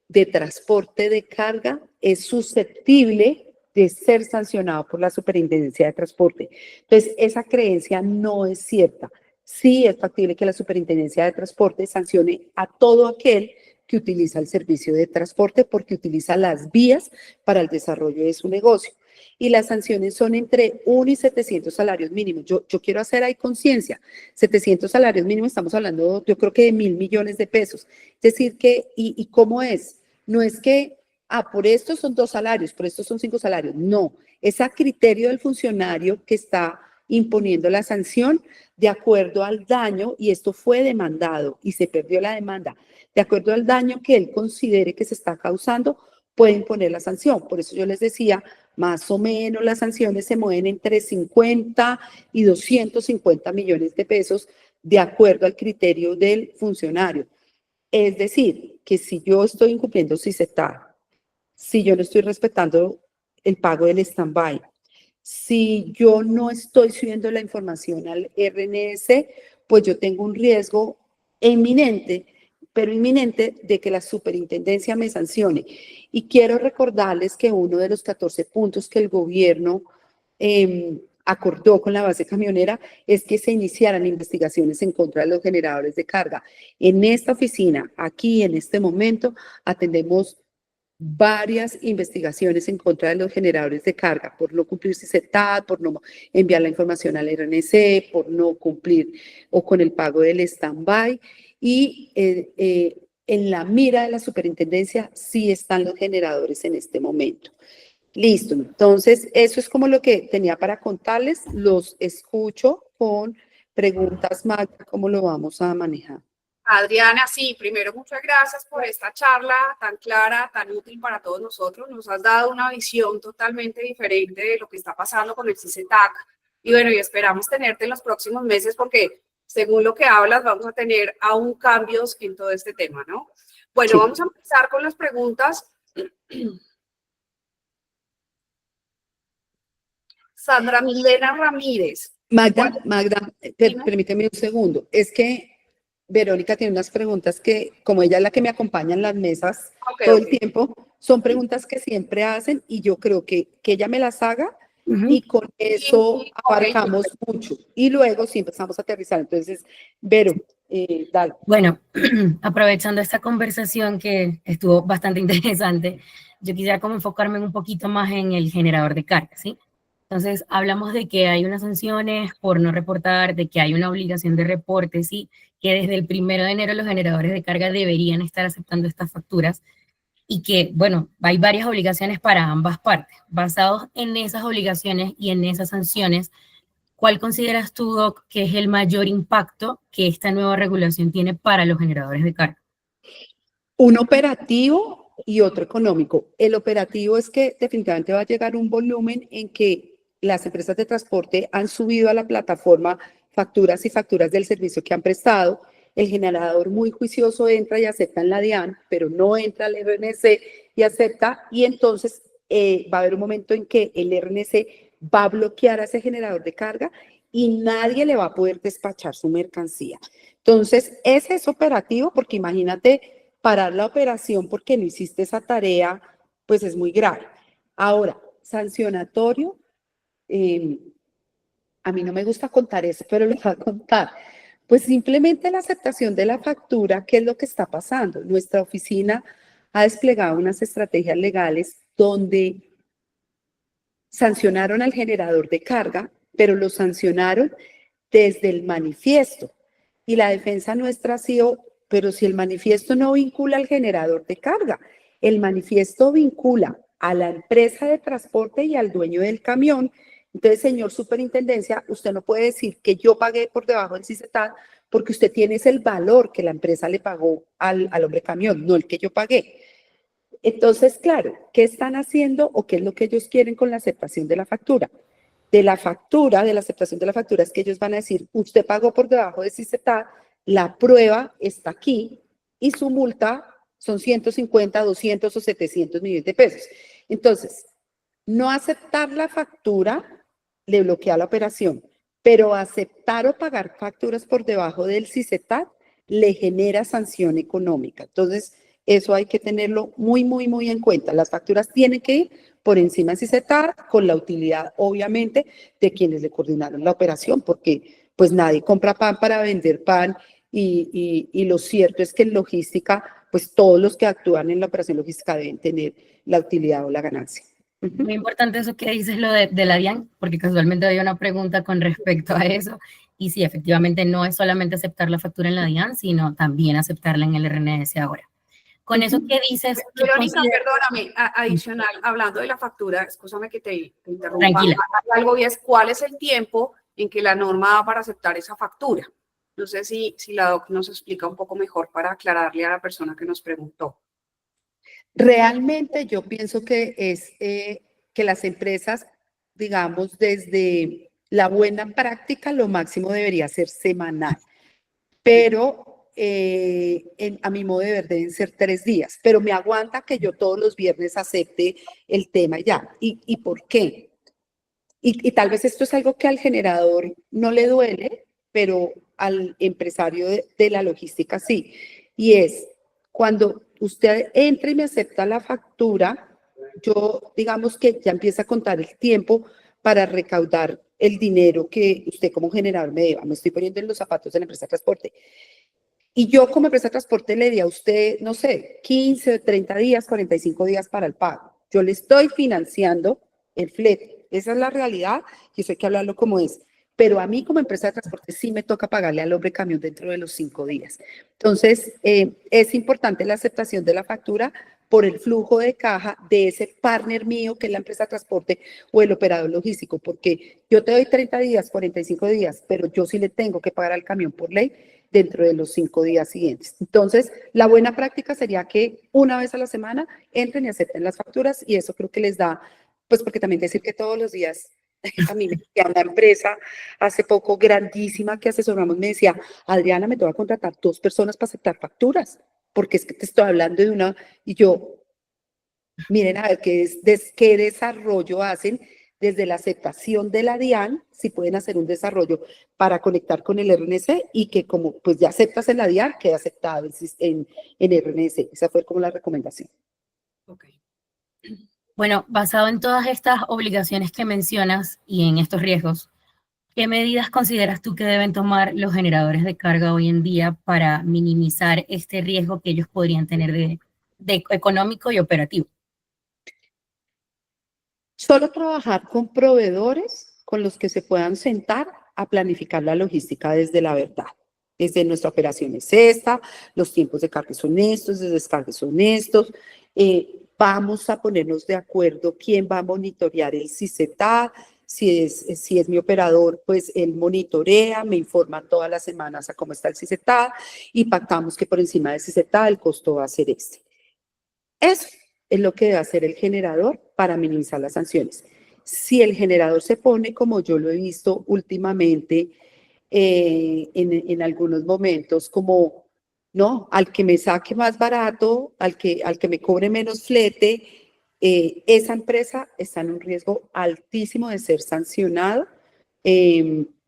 de transporte de carga es susceptible de ser sancionado por la Superintendencia de Transporte. Entonces, esa creencia no es cierta. Sí es factible que la Superintendencia de Transporte sancione a todo aquel que utiliza el servicio de transporte porque utiliza las vías para el desarrollo de su negocio. Y las sanciones son entre 1 y 700 salarios mínimos. Yo quiero hacer ahí conciencia. 700 salarios mínimos, estamos hablando, yo creo que de 1.000 millones de pesos. Es decir, que, ¿y cómo es? No es que, por estos son 2 salarios, por estos son 5 salarios. No, es a criterio del funcionario que está imponiendo la sanción de acuerdo al daño, y esto fue demandado y se perdió la demanda, de acuerdo al daño que él considere que se está causando, puede imponer la sanción. Por eso yo les decía, más o menos las sanciones se mueven entre 50 y 250 millones de pesos de acuerdo al criterio del funcionario. Es decir, que si yo estoy incumpliendo CICETAD, si yo no estoy respetando el pago del stand-by, si yo no estoy subiendo la información al RNS, pues yo tengo un riesgo inminente, pero inminente, de que la superintendencia me sancione. Y quiero recordarles que uno de los 14 puntos que el gobierno acordó con la base camionera es que se iniciaran investigaciones en contra de los generadores de carga. En esta oficina, aquí en este momento, atendemos varias investigaciones en contra de los generadores de carga por no cumplir CICETAD, por no enviar la información al RNC, por no cumplir o con el pago del stand-by. Y en la mira de la superintendencia sí están los generadores en este momento. Listo, entonces eso es como lo que tenía para contarles. Los escucho con preguntas, Magda, ¿cómo lo vamos a manejar? Adriana, sí, primero muchas gracias por esta charla tan clara, tan útil para todos nosotros. Nos has dado una visión totalmente diferente de lo que está pasando con el CICETAC. Y bueno, y esperamos tenerte en los próximos meses porque según lo que hablas vamos a tener aún cambios en todo este tema, ¿no? Bueno, sí. Vamos a empezar con las preguntas. Sandra Milena Ramírez. Magda, permíteme un segundo. Es que Verónica tiene unas preguntas que, como ella es la que me acompaña en las mesas todo el tiempo, son preguntas que siempre hacen y yo creo que ella me las haga y con eso abarcamos mucho. Y luego sí empezamos a aterrizar. Entonces, Vero, dale. Bueno, aprovechando esta conversación que estuvo bastante interesante, yo quisiera como enfocarme un poquito más en el generador de carga, ¿sí? Entonces, hablamos de que hay unas sanciones por no reportar, de que hay una obligación de reporte, ¿sí? Que desde el 1 de enero los generadores de carga deberían estar aceptando estas facturas y que, bueno, hay varias obligaciones para ambas partes. Basados en esas obligaciones y en esas sanciones, ¿cuál consideras tú, Doc, que es el mayor impacto que esta nueva regulación tiene para los generadores de carga? Un operativo y otro económico. El operativo es que definitivamente va a llegar un volumen en que las empresas de transporte han subido a la plataforma facturas y facturas del servicio que han prestado. el generador muy juicioso entra y acepta en la DIAN, pero no entra al RNC y acepta, y entonces va a haber un momento en que el RNC va a bloquear a ese generador de carga y nadie le va a poder despachar su mercancía. Entonces, ese es operativo, porque imagínate parar la operación porque no hiciste esa tarea, pues es muy grave. Ahora, sancionatorio, a mí no me gusta contar eso, pero lo voy a contar. Pues simplemente la aceptación de la factura, ¿qué es lo que está pasando? Nuestra oficina ha desplegado unas estrategias legales donde sancionaron al generador de carga, pero lo sancionaron desde el manifiesto. Y la defensa nuestra ha sido, pero si el manifiesto no vincula al generador de carga, el manifiesto vincula a la empresa de transporte y al dueño del camión. Entonces, señor superintendencia, usted no puede decir que yo pagué por debajo del CICETAD porque usted tiene ese el valor que la empresa le pagó al hombre camión, no el que yo pagué. Entonces, claro, ¿qué están haciendo o qué es lo que ellos quieren con la aceptación de la factura? De la factura, de la aceptación de la factura, es que ellos van a decir, usted pagó por debajo de CICETAD, la prueba está aquí y su multa son 150, 200 o 700 millones de pesos. Entonces, no aceptar la factura le bloquea la operación, pero aceptar o pagar facturas por debajo del CICETAD le genera sanción económica. Entonces, eso hay que tenerlo muy, muy, muy en cuenta. Las facturas tienen que ir por encima del CICETAD con la utilidad, obviamente, de quienes le coordinaron la operación, porque pues nadie compra pan para vender pan y lo cierto es que en logística, pues todos los que actúan en la operación logística deben tener la utilidad o la ganancia. Muy importante eso que dices, lo de la DIAN, porque casualmente había una pregunta con respecto a eso. Y sí, efectivamente no es solamente aceptar la factura en la DIAN, sino también aceptarla en el RNS ahora. Con eso que dices... Verónica, perdóname, adicional, hablando de la factura, escúchame que te interrumpa. Tranquila. Algo y es, ¿cuál es el tiempo en que la norma da para aceptar esa factura? No sé si la doc nos explica un poco mejor para aclararle a la persona que nos preguntó. Realmente yo pienso que es que las empresas, digamos, desde la buena práctica, lo máximo debería ser semanal, pero a mi modo de ver deben ser 3 días, pero me aguanta que yo todos los viernes acepte el tema ya. ¿Y por qué? Y tal vez esto es algo que al generador no le duele, pero al empresario de la logística sí, y es cuando usted entra y me acepta la factura, yo digamos que ya empieza a contar el tiempo para recaudar el dinero que usted como generador me deba. Me estoy poniendo en los zapatos de la empresa de transporte. Y yo como empresa de transporte le di a usted, no sé, 15, 30 días, 45 días para el pago. Yo le estoy financiando el flete. Esa es la realidad y eso hay que hablarlo como es. Pero a mí como empresa de transporte sí me toca pagarle al hombre camión dentro de los 5 días. Entonces, es importante la aceptación de la factura por el flujo de caja de ese partner mío que es la empresa de transporte o el operador logístico, porque yo te doy 30 días, 45 días, pero yo sí le tengo que pagar al camión por ley dentro de los 5 días siguientes. Entonces, la buena práctica sería que una vez a la semana entren y acepten las facturas y eso creo que les da, pues porque también decir que todos los días, a mí me decía una empresa hace poco grandísima que asesoramos, me decía, Adriana, me tengo que contratar 2 personas para aceptar facturas, porque es que te estoy hablando de una, y yo, miren a ver qué desarrollo hacen desde la aceptación de la DIAN, si pueden hacer un desarrollo para conectar con el RNC y que como pues ya aceptas en la DIAN, quede aceptado en RNC. Esa fue como la recomendación. Okay. Bueno, basado en todas estas obligaciones que mencionas y en estos riesgos, ¿qué medidas consideras tú que deben tomar los generadores de carga hoy en día para minimizar este riesgo que ellos podrían tener de económico y operativo? Solo trabajar con proveedores con los que se puedan sentar a planificar la logística desde la verdad. Desde nuestra operación es esta, los tiempos de carga son estos, de descarga son estos. Vamos a ponernos de acuerdo quién va a monitorear el CICETAD. Si es mi operador, pues él monitorea, me informa todas las semanas a cómo está el CICETAD y pactamos que por encima del CICETAD el costo va a ser este. Eso es lo que debe hacer el generador para minimizar las sanciones. Si el generador se pone, como yo lo he visto últimamente, en algunos momentos como, no, al que me saque más barato, al que me cobre menos flete, esa empresa está en un riesgo altísimo de ser sancionado,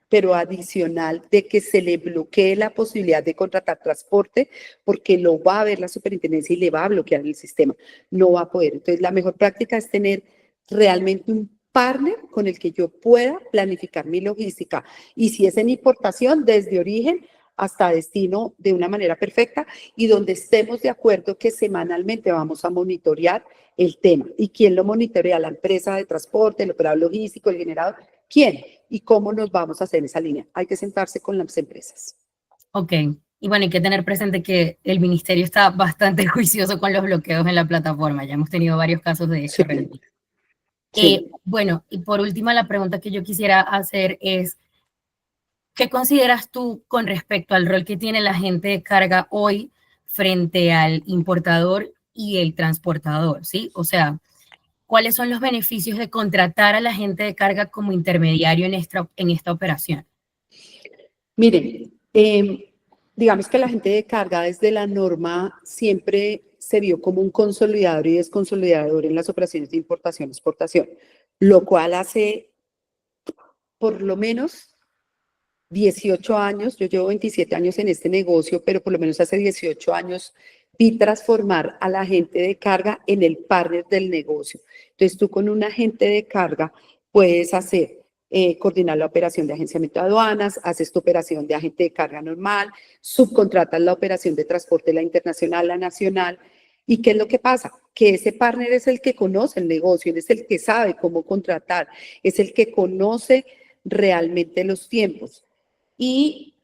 pero adicional de que se le bloquee la posibilidad de contratar transporte, porque lo va a ver la superintendencia y le va a bloquear el sistema, no va a poder. Entonces, la mejor práctica es tener realmente un partner con el que yo pueda planificar mi logística, y si es en importación, desde origen hasta destino de una manera perfecta, y donde estemos de acuerdo que semanalmente vamos a monitorear el tema. ¿Y quién lo monitorea? La empresa de transporte, el operador logístico, el generador. ¿Quién? ¿Y cómo nos vamos a hacer esa línea? Hay que sentarse con las empresas. Ok. Y bueno, hay que tener presente que el ministerio está bastante juicioso con los bloqueos en la plataforma. Ya hemos tenido varios casos de Sí, esto realmente. sí. Bueno, y por última, la pregunta que yo quisiera hacer es, ¿qué consideras tú con respecto al rol que tiene la agente de carga hoy frente al importador y el transportador? ¿Sí? O sea, ¿cuáles son los beneficios de contratar a la agente de carga como intermediario en esta operación? Miren, digamos que la gente de carga desde la norma siempre se vio como un consolidador y desconsolidador en las operaciones de importación-exportación, lo cual hace por lo menos 18 años, yo llevo 27 años en este negocio, pero por lo menos hace 18 años vi transformar a la gente de carga en el partner del negocio. Entonces tú con un agente de carga puedes coordinar la operación de agenciamiento de aduanas, haces tu operación de agente de carga normal, subcontratas la operación de transporte, la internacional, la nacional. ¿Y qué es lo que pasa? Que ese partner es el que conoce el negocio, es el que sabe cómo contratar, es el que conoce realmente los tiempos. Y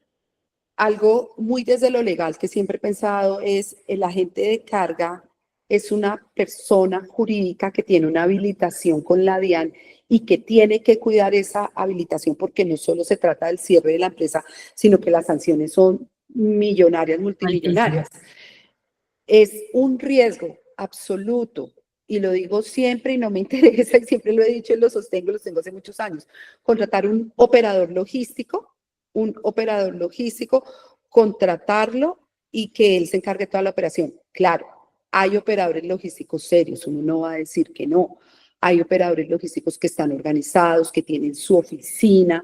algo muy desde lo legal que siempre he pensado es el agente de carga es una persona jurídica que tiene una habilitación con la DIAN y que tiene que cuidar esa habilitación, porque no solo se trata del cierre de la empresa, sino que las sanciones son millonarias, Altísimo. multimillonarias. Es un riesgo absoluto, y lo digo siempre y no me interesa, y siempre lo he dicho y lo sostengo hace muchos años, contratar un operador logístico, contratarlo y que él se encargue de toda la operación. Claro, hay operadores logísticos serios, uno no va a decir que no. Hay operadores logísticos que están organizados, que tienen su oficina,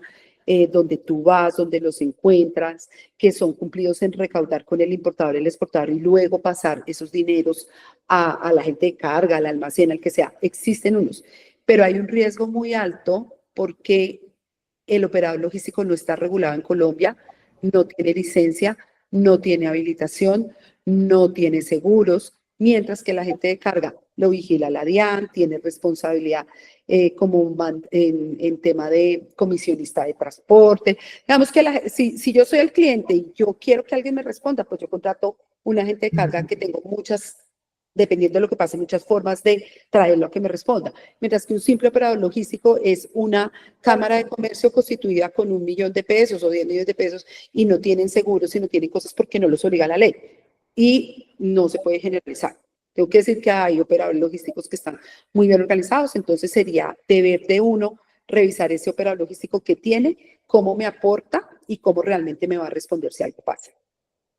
donde tú vas, donde los encuentras, que son cumplidos en recaudar con el importador, el exportador, y luego pasar esos dineros a la gente de carga, al almacén, al que sea. Existen unos, pero hay un riesgo muy alto porque el operador logístico no está regulado en Colombia, no tiene licencia, no tiene habilitación, no tiene seguros, mientras que la gente de carga lo vigila la DIAN, tiene responsabilidad en tema de comisionista de transporte. Digamos que si yo soy el cliente y yo quiero que alguien me responda, pues yo contrato un agente de carga que tengo dependiendo de lo que pase, muchas formas de traerlo a que me responda. Mientras que un simple operador logístico es una cámara de comercio constituida con 1 millón de pesos o 10 millones de pesos y no tienen seguros y no tienen cosas porque no los obliga la ley. Y no se puede generalizar. Tengo que decir que hay operadores logísticos que están muy bien organizados, entonces sería deber de uno revisar ese operador logístico que tiene, cómo me aporta y cómo realmente me va a responder si algo pasa.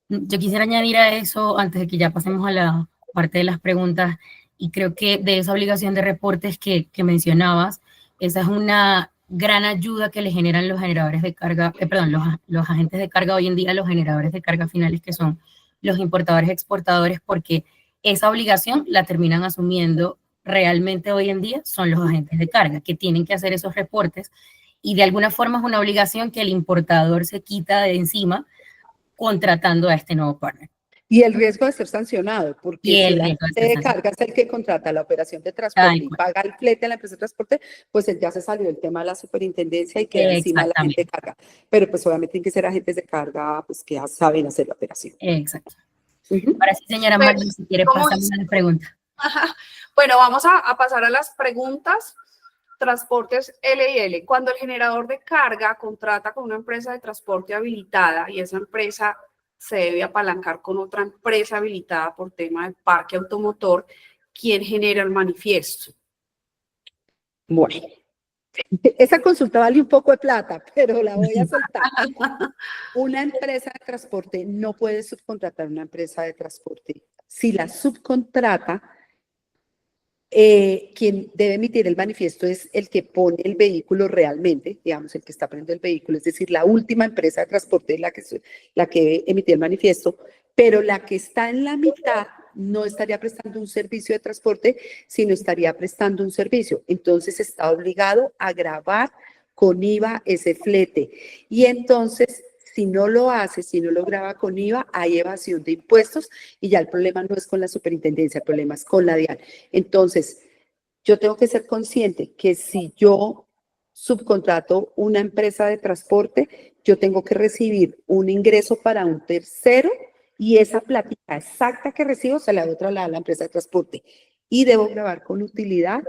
Yo quisiera añadir a eso, antes de que ya pasemos a la parte de las preguntas, y creo que de esa obligación de reportes que mencionabas, esa es una gran ayuda que le generan los generadores de carga, perdón, los agentes de carga hoy en día, los generadores de carga finales, que son los importadores exportadores, porque esa obligación la terminan asumiendo realmente hoy en día son los agentes de carga, que tienen que hacer esos reportes, y de alguna forma es una obligación que el importador se quita de encima contratando a este nuevo partner. Y el riesgo de ser sancionado, porque Y si el el riesgo de agente ser de sancionado. carga es el que contrata la operación de Tal transporte y cual. paga el flete a la empresa de transporte, pues él ya se salió del tema de la superintendencia y queda encima de la gente de Exactamente. carga. Pero pues obviamente tienen que ser agentes de carga pues que ya saben hacer la operación. Exacto. Ujú. Ahora sí, señora Pero, Magda, si quiere ¿cómo pasarme es? a la pregunta. Bueno, vamos a pasar a las preguntas. Transportes L&L. Cuando el generador de carga contrata con una empresa de transporte habilitada y esa empresa se debe apalancar con otra empresa habilitada por tema del parque automotor, ¿quién genera el manifiesto? Bueno, Esa consulta vale un poco de plata, pero la voy a soltar. Una empresa de transporte no puede subcontratar una empresa de transporte. Si la subcontrata, quien debe emitir el manifiesto es el que pone el vehículo realmente, digamos, el que está poniendo el vehículo, es decir, la última empresa de transporte es la que debe emitir el manifiesto, pero la que está en la mitad no estaría prestando un servicio de transporte, sino estaría prestando un servicio. Entonces está obligado a grabar con IVA ese flete. Y entonces, si no lo hace, si no lo graba con IVA, hay evasión de impuestos y ya el problema no es con la superintendencia, el problema es con la DIAN. Entonces, yo tengo que ser consciente que si yo subcontrato una empresa de transporte, yo tengo que recibir un ingreso para un tercero y esa plática exacta que recibo se la doy otra a la empresa de transporte y debo grabar con utilidad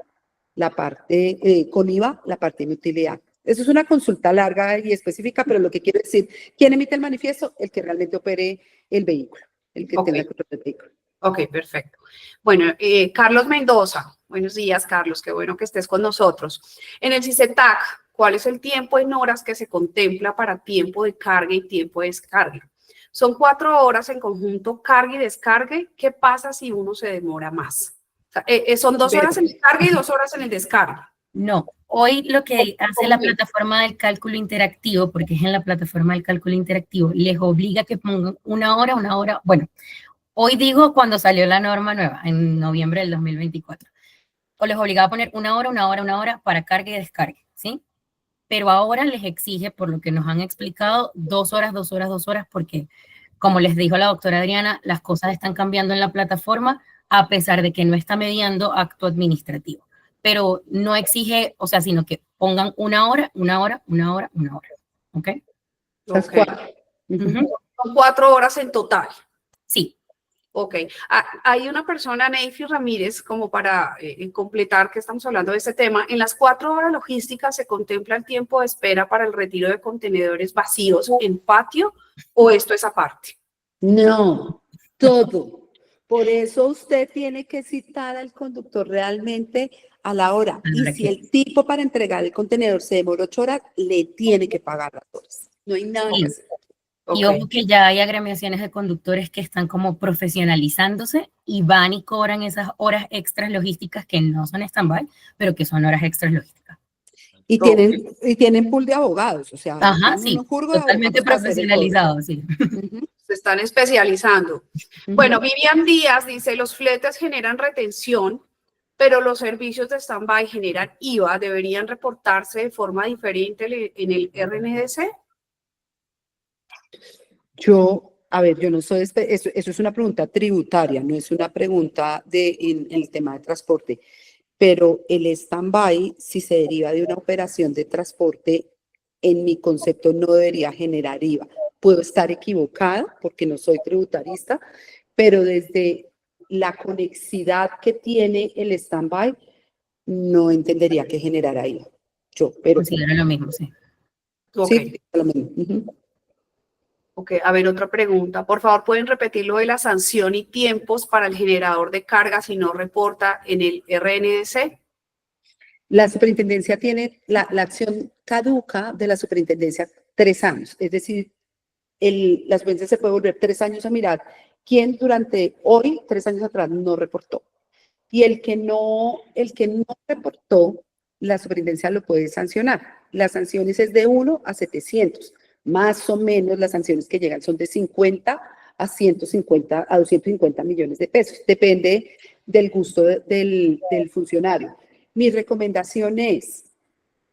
la parte, con IVA, la parte de mi utilidad. Eso es una consulta larga y específica, pero lo que quiero decir, ¿quién emite el manifiesto? El que realmente opere el vehículo, el que tenga control del vehículo. Ok, perfecto. Bueno, Carlos Mendoza, buenos días, Carlos, qué bueno que estés con nosotros. En el CICETAC, ¿cuál es el tiempo en horas que se contempla para tiempo de carga y tiempo de descarga? Son 4 horas en conjunto, carga y descargue. ¿Qué pasa si uno se demora más? O sea, son 2 horas en carga y 2 horas en el descarga. No, hoy lo que hace la plataforma del cálculo interactivo, porque es en la plataforma del cálculo interactivo, les obliga a que pongan una hora, bueno, hoy digo cuando salió la norma nueva, en noviembre del 2024, o les obligaba a poner una hora para carga y descarga, ¿sí? Pero ahora les exige, por lo que nos han explicado, 2 horas, porque, como les dijo la doctora Adriana, las cosas están cambiando en la plataforma, a pesar de que no está mediando acto administrativo. Pero no exige, o sea, sino que pongan una hora, ¿ok? Las Okay. 4. Son 4 horas en total. Sí. Ok. Hay una persona, Neyfi Ramírez, como para completar que estamos hablando de este tema. En las 4 horas logísticas se contempla el tiempo de espera para el retiro de contenedores vacíos en patio, ¿o esto es aparte? No, todo. Por eso usted tiene que citar al conductor realmente a la hora. Y si el tipo para entregar el contenedor se demora 8 horas, le tiene que pagar las horas. No hay nada que hacer. Y ojo que ya hay agremiaciones de conductores que están como profesionalizándose y van y cobran esas horas extras logísticas que no son stand-by, pero que son horas extras logísticas. Y tienen pool de abogados, o sea, ajá, sí, totalmente profesionalizados, sí. Se están especializando. Bueno, Vivian Díaz dice, los fletes generan retención, pero los servicios de stand-by generan IVA, ¿deberían reportarse de forma diferente en el RNDC? A ver, yo no soy, eso es una pregunta tributaria, no es una pregunta en el tema de transporte, pero el stand-by, si se deriva de una operación de transporte, en mi concepto no debería generar IVA. Puedo estar equivocada porque no soy tributarista, pero desde la conexidad que tiene el stand-by, no entendería que generara IVA. Pero considero lo mismo, sí. Okay. Sí, lo mismo. Ok, a ver, otra pregunta. Por favor, ¿pueden repetir lo de la sanción y tiempos para el generador de carga si no reporta en el RNDC? La superintendencia tiene, la acción caduca de la superintendencia 3 años, es decir, la superintendencia se puede volver 3 años a mirar quién durante hoy, 3 años atrás, no reportó. Y el que no reportó, la superintendencia lo puede sancionar. Las sanciones es de 1 a 700. Más o menos las sanciones que llegan son de 50 a 150 a 250 millones de pesos. Depende del gusto del funcionario. Mi recomendación es,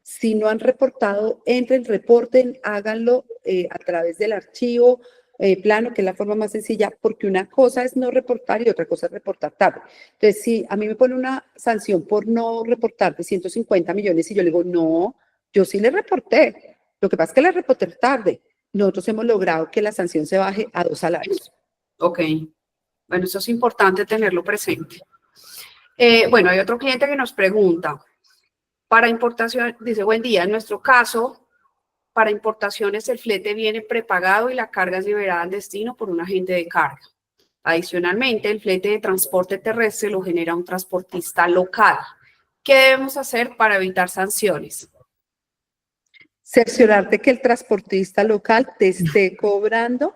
si no han reportado, entren, reporten, háganlo a través del archivo plano, que es la forma más sencilla, porque una cosa es no reportar y otra cosa es reportar tarde. Entonces, si a mí me pone una sanción por no reportar de 150 millones y yo le digo, no, yo sí le reporté. Lo que pasa es que le reporté tarde. Nosotros hemos logrado que la sanción se baje a 2 salarios. Ok. Bueno, eso es importante tenerlo presente. Bueno, hay otro cliente que nos pregunta, para importación, dice, buen día, en nuestro caso, para importaciones el flete viene prepagado y la carga es liberada al destino por un agente de carga. Adicionalmente, el flete de transporte terrestre lo genera un transportista local. ¿Qué debemos hacer para evitar sanciones? Cerciorarte que el transportista local te esté cobrando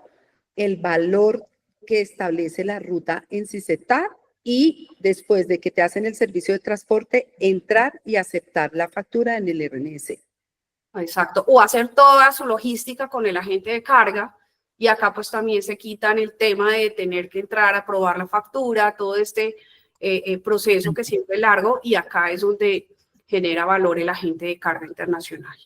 el valor que establece la ruta en Sysetag y después de que te hacen el servicio de transporte, entrar y aceptar la factura en el RNS. Exacto, o hacer toda su logística con el agente de carga, y acá pues también se quitan el tema de tener que entrar a aprobar la factura, todo este proceso que siempre es largo, y acá es donde genera valor el agente de carga internacional.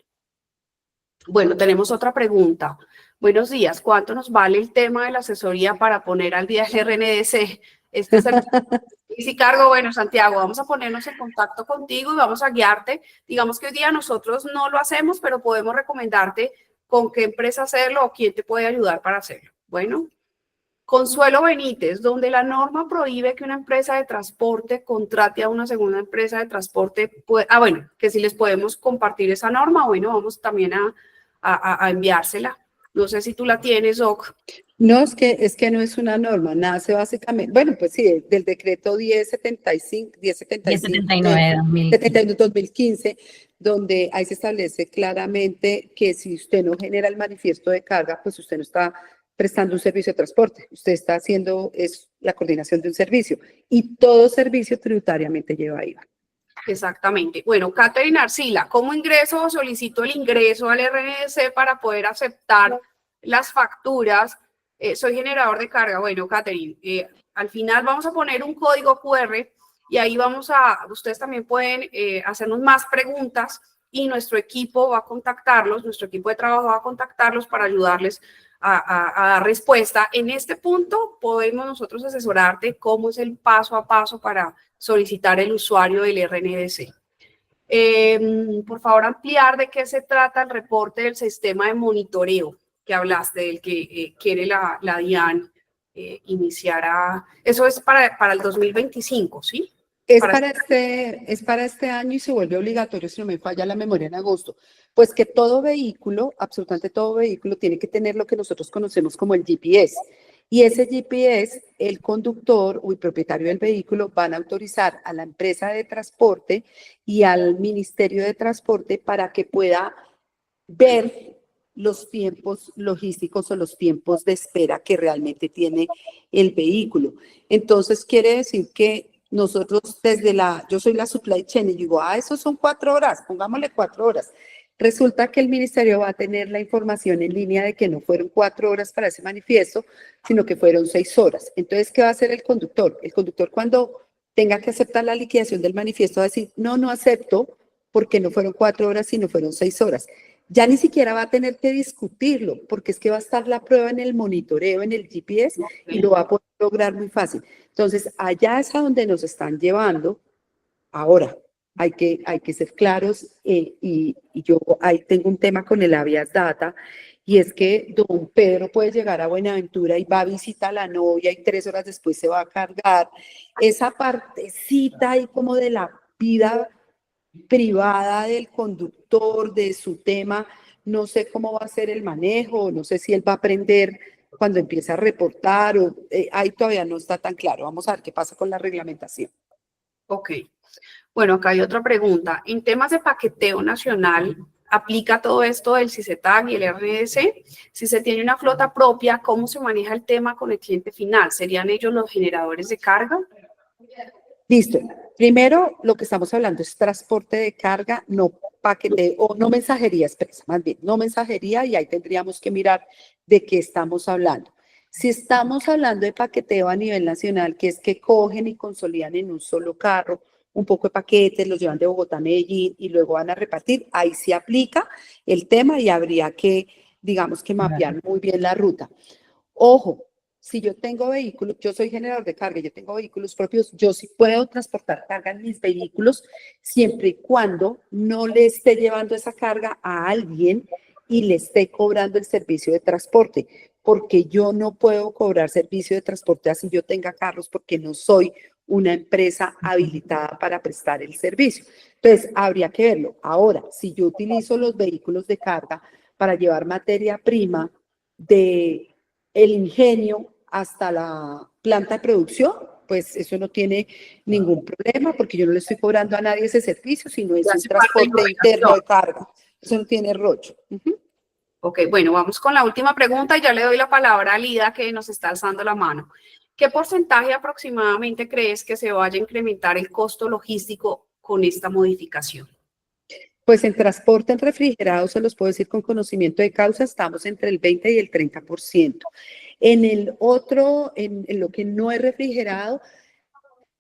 Bueno, tenemos otra pregunta. Buenos días, ¿cuánto nos vale el tema de la asesoría para poner al día el RNDC? Este es el Easy Cargo. Bueno, Santiago, vamos a ponernos en contacto contigo y vamos a guiarte. Digamos que hoy día nosotros no lo hacemos, pero podemos recomendarte con qué empresa hacerlo o quién te puede ayudar para hacerlo. Bueno, Consuelo Benítez, donde la norma prohíbe que una empresa de transporte contrate a una segunda empresa de transporte. Bueno, que si les podemos compartir esa norma, bueno, vamos también a enviársela. No sé si tú la tienes, Doc. No, es que no es una norma, nace básicamente, bueno, pues sí, del decreto 1079 de 2015, donde ahí se establece claramente que si usted no genera el manifiesto de carga, pues usted no está prestando un servicio de transporte, usted está haciendo la coordinación de un servicio, y todo servicio tributariamente lleva IVA. Exactamente. Bueno, Catherine Arcila, ¿cómo ingreso o solicito el ingreso al RNDC para poder aceptar las facturas? Soy generador de carga. Bueno, Catherine, al final vamos a poner un código QR y ahí ustedes también pueden hacernos más preguntas y nuestro equipo va a contactarlos, nuestro equipo de trabajo va a contactarlos para ayudarles a dar respuesta. En este punto podemos nosotros asesorarte cómo es el paso a paso para solicitar el usuario del RNDC. Por favor, ampliar de qué se trata el reporte del sistema de monitoreo que hablaste, del que quiere la DIAN iniciar. Eso es para el 2025, ¿sí? Es para este año y se vuelve obligatorio, si no me falla la memoria, en agosto. Pues que todo vehículo, absolutamente todo vehículo, tiene que tener lo que nosotros conocemos como el GPS. Y ese GPS, el conductor o el propietario del vehículo van a autorizar a la empresa de transporte y al Ministerio de Transporte para que pueda ver los tiempos logísticos o los tiempos de espera que realmente tiene el vehículo. Entonces, quiere decir que nosotros yo soy la supply chain y digo, esos son 4 horas, pongámosle 4 horas. Resulta que el ministerio va a tener la información en línea de que no fueron 4 horas para ese manifiesto, sino que fueron 6 horas. Entonces, ¿qué va a hacer el conductor? El conductor, cuando tenga que aceptar la liquidación del manifiesto, va a decir, no acepto porque no fueron 4 horas, sino fueron 6 horas. Ya ni siquiera va a tener que discutirlo, porque es que va a estar la prueba en el monitoreo, en el GPS, y lo va a poder lograr muy fácil. Entonces, allá es a donde nos están llevando. Ahora, hay que ser claros, y yo ahí tengo un tema con el habeas data, y es que don Pedro puede llegar a Buenaventura y va a visitar a la novia y 3 horas después se va a cargar. Esa partecita ahí como de la vida privada del conductor, de su tema, no sé cómo va a ser el manejo, no sé si él va a aprender cuando empiece a reportar, o ahí todavía no está tan claro. Vamos a ver qué pasa con la reglamentación. Ok. Bueno, acá hay otra pregunta. En temas de paqueteo nacional, ¿aplica todo esto del Sysetag y el RNDC? Si se tiene una flota propia, ¿cómo se maneja el tema con el cliente final? ¿Serían ellos los generadores de carga? Listo. Primero, lo que estamos hablando es transporte de carga, no paqueteo, o no mensajería expresa, más bien, no mensajería, y ahí tendríamos que mirar de qué estamos hablando. Si estamos hablando de paqueteo a nivel nacional, que es que cogen y consolidan en un solo carro un poco de paquetes, los llevan de Bogotá a Medellín y luego van a repartir, ahí sí aplica el tema y habría que, digamos, que mapear muy bien la ruta. Ojo, si yo tengo vehículos, yo soy generador de carga, yo tengo vehículos propios, yo sí puedo transportar carga en mis vehículos siempre y cuando no le esté llevando esa carga a alguien y le esté cobrando el servicio de transporte, porque yo no puedo cobrar servicio de transporte así yo tenga carros, porque no soy una empresa habilitada para prestar el servicio. Entonces, habría que verlo. Ahora, si yo utilizo los vehículos de carga para llevar materia prima de el ingenio hasta la planta de producción, pues eso no tiene ningún problema, porque yo no le estoy cobrando a nadie ese servicio, sino es un transporte interno de carga. Eso no tiene rollo. Ok, bueno, vamos con la última pregunta y ya le doy la palabra a Lida que nos está alzando la mano. ¿Qué porcentaje aproximadamente crees que se vaya a incrementar el costo logístico con esta modificación? Pues en transporte en refrigerado, se los puedo decir con conocimiento de causa, estamos entre el 20 y el 30%. En el otro, en lo que no es refrigerado,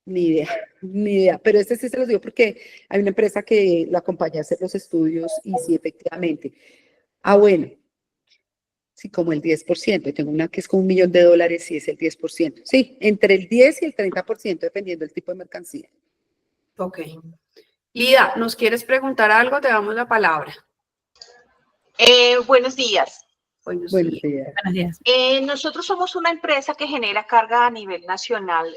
ni idea. Pero este sí se los digo porque hay una empresa que la acompaña a hacer los estudios y sí, efectivamente. Bueno, sí, como el 10%. Tengo una que es con $1 millón y es el 10%. Sí, entre el 10 y el 30%, dependiendo del tipo de mercancía. Ok. Lida, ¿nos quieres preguntar algo? Te damos la palabra. Buenos días. Buenos Buenos días. días. Buenos días. Nosotros somos una empresa que genera carga a nivel nacional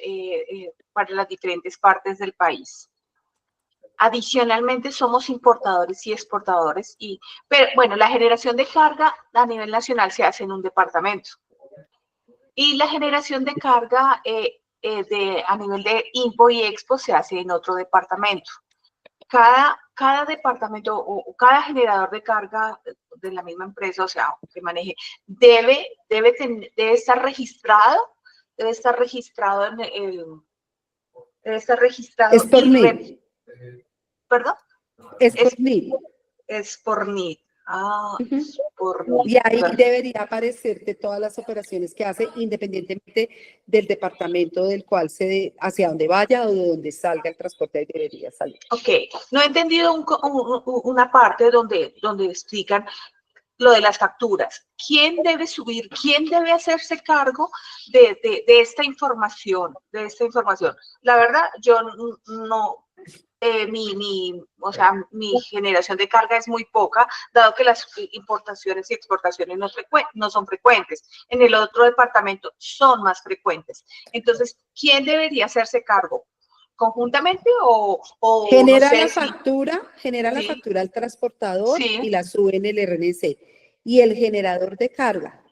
para las diferentes partes del país. Adicionalmente, somos importadores y exportadores. Pero bueno, la generación de carga a nivel nacional se hace en un departamento. Y la generación de carga a nivel de Impo y Expo se hace en otro departamento. Cada departamento o cada generador de carga de la misma empresa, o sea, que maneje, debe estar registrado, en el, debe estar registrado. Es por NID. ¿Perdón? Es por NID. Es por NID. Es por Y NID. ahí debería aparecerte todas las operaciones que hace, independientemente del departamento del cual hacia donde vaya o de donde salga el transporte, ahí debería salir. Ok, no he entendido una parte donde explican lo de las facturas. ¿Quién debe subir? ¿Quién debe hacerse cargo de esta información? La verdad, yo no, mi generación de carga es muy poca, dado que las importaciones y exportaciones no son frecuentes. En el otro departamento son más frecuentes. Entonces, ¿quién debería hacerse cargo? ¿Conjuntamente o Genera no sé la si- factura, genera la Sí. factura al transportador Sí. y la sube en el RNC. Y el generador de carga,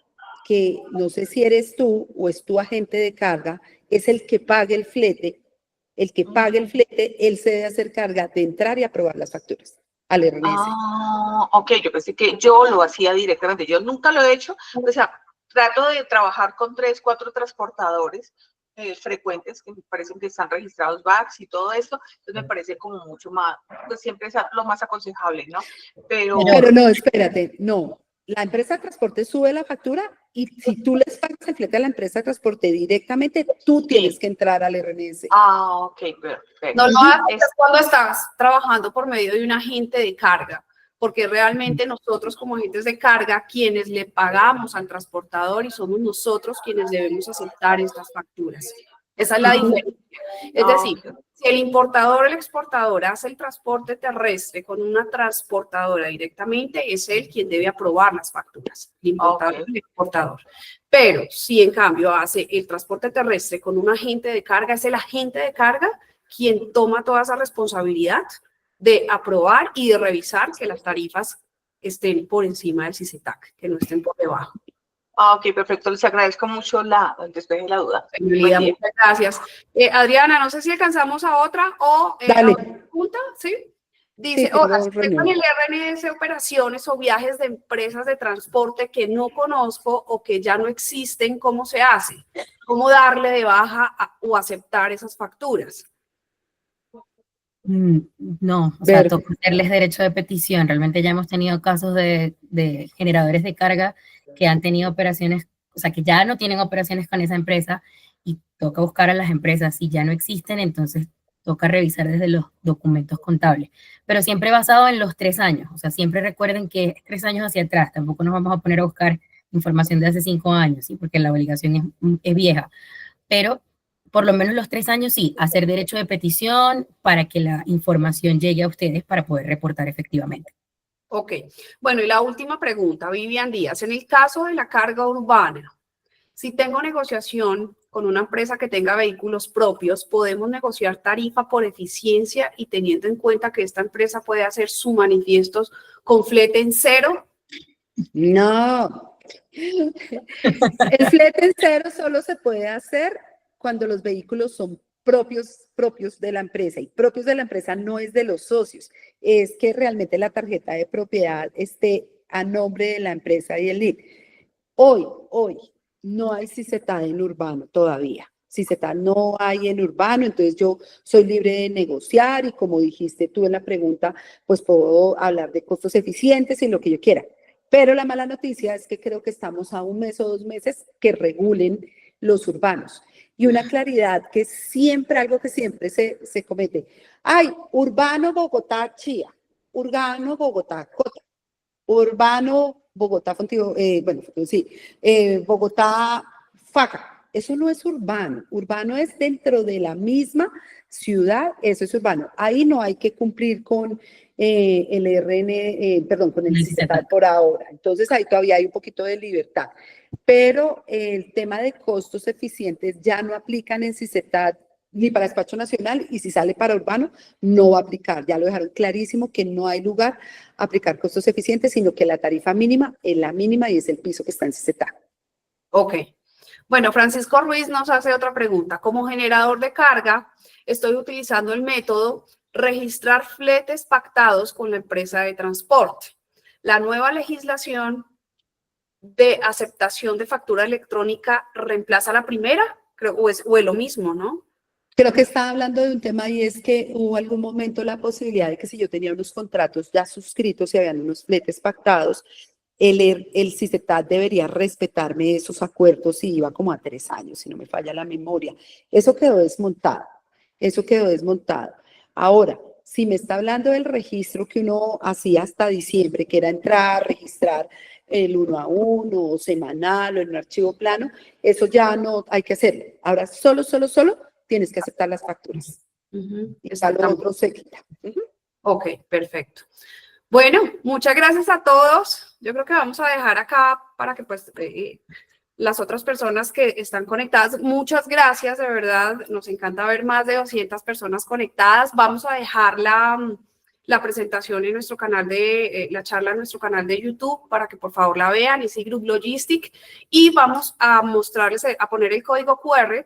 que no sé si eres tú o es tu agente de carga, es el que pague el flete. El que pague el flete, él se debe hacer carga de entrar y aprobar las facturas al RNC. Ok, yo pensé que yo lo hacía directamente. Yo nunca lo he hecho. O sea, trato de trabajar con 3, 4 transportadores frecuentes que me parecen que están registrados VAX y todo esto. Entonces me parece como mucho más, pues siempre es lo más aconsejable, ¿no? Pero no, espérate, no. La empresa de transporte sube la factura y si tú les pagas el flete a la empresa de transporte directamente, tú tienes que entrar al RNC. ok, perfecto. No lo haces cuando estás trabajando por medio de un agente de carga, porque realmente nosotros como agentes de carga, quienes le pagamos al transportador y somos nosotros quienes debemos aceptar estas facturas. Esa es la diferencia. Es decir, si el importador o el exportador hace el transporte terrestre con una transportadora directamente, es él quien debe aprobar las facturas, el importador y el exportador. Pero si en cambio hace el transporte terrestre con un agente de carga, es el agente de carga quien toma toda esa responsabilidad de aprobar y de revisar que las tarifas estén por encima del CICETAC, que no estén por debajo. Ok, perfecto. Les agradezco mucho el despeje de la duda. Muchas gracias. Adriana, no sé si alcanzamos a otra o Dale. a otra pregunta, ¿sí? Dice, Sí, hola, tengo tengo en el RNS operaciones o viajes de empresas de transporte que no conozco o que ya no existen, ¿cómo se hace? ¿Cómo darle de baja o aceptar esas facturas? No, o sea, toca hacerles derecho de petición. Realmente ya hemos tenido casos de generadores de carga que han tenido operaciones, o sea, que ya no tienen operaciones con esa empresa y toca buscar a las empresas. Si ya no existen, entonces toca revisar desde los documentos contables. Pero siempre basado en los 3 años. O sea, siempre recuerden que es 3 años hacia atrás. Tampoco nos vamos a poner a buscar información de hace 5 años, ¿sí? Porque la obligación es vieja. Pero por lo menos los 3 años sí, hacer derecho de petición para que la información llegue a ustedes para poder reportar efectivamente. Ok, bueno, y la última pregunta, Vivian Díaz, en el caso de la carga urbana, si tengo negociación con una empresa que tenga vehículos propios, ¿podemos negociar tarifa por eficiencia y teniendo en cuenta que esta empresa puede hacer su manifiesto con flete en cero? No. El flete en cero solo se puede hacer cuando los vehículos son propios de la empresa, y propios de la empresa no es de los socios, es que realmente la tarjeta de propiedad esté a nombre de la empresa y el NIF. Hoy no hay CICETAD en urbano todavía. CICETAD no hay en urbano, entonces yo soy libre de negociar y como dijiste tú en la pregunta, pues puedo hablar de costos eficientes y lo que yo quiera. Pero la mala noticia es que creo que estamos a 1 mes o 2 meses que regulen los urbanos. Y una claridad que siempre, algo que siempre se comete. Ay, urbano Bogotá, Chía, urbano Bogotá, Cota, urbano Bogotá, Bogotá, Faca. Eso no es urbano. Urbano es dentro de la misma ciudad, eso es urbano. Ahí no hay que cumplir con con el CICETAD por ahora. Entonces ahí todavía hay un poquito de libertad. Pero el tema de costos eficientes ya no aplican en CICETAD ni para despacho nacional, y si sale para urbano, no va a aplicar. Ya lo dejaron clarísimo que no hay lugar a aplicar costos eficientes, sino que la tarifa mínima es la mínima y es el piso que está en CICETAD. Ok. Bueno, Francisco Ruiz nos hace otra pregunta. Como generador de carga, estoy utilizando el método registrar fletes pactados con la empresa de transporte. La nueva legislación de aceptación de factura electrónica reemplaza la primera, creo, o es lo mismo, ¿no? Creo que estaba hablando de un tema y es que hubo algún momento la posibilidad de que si yo tenía unos contratos ya suscritos y habían unos fletes pactados, el CICETAD debería respetarme esos acuerdos y iba como a 3 años, si no me falla la memoria. Eso quedó desmontado, eso quedó desmontado. Ahora, si me está hablando del registro que uno hacía hasta diciembre, que era entrar, registrar el 1 a 1, semanal o en un archivo plano, eso ya no hay que hacerlo. Ahora, solo tienes que aceptar las facturas. Y ya lo otro se quita. Ok, perfecto. Bueno, muchas gracias a todos. Yo creo que vamos a dejar acá para que pues las otras personas que están conectadas, muchas gracias, de verdad. Nos encanta ver más de 200 personas conectadas. Vamos a dejar la presentación en nuestro canal la charla en nuestro canal de YouTube para que por favor la vean, Easy Group Logistic, y vamos a mostrarles, a poner el código QR.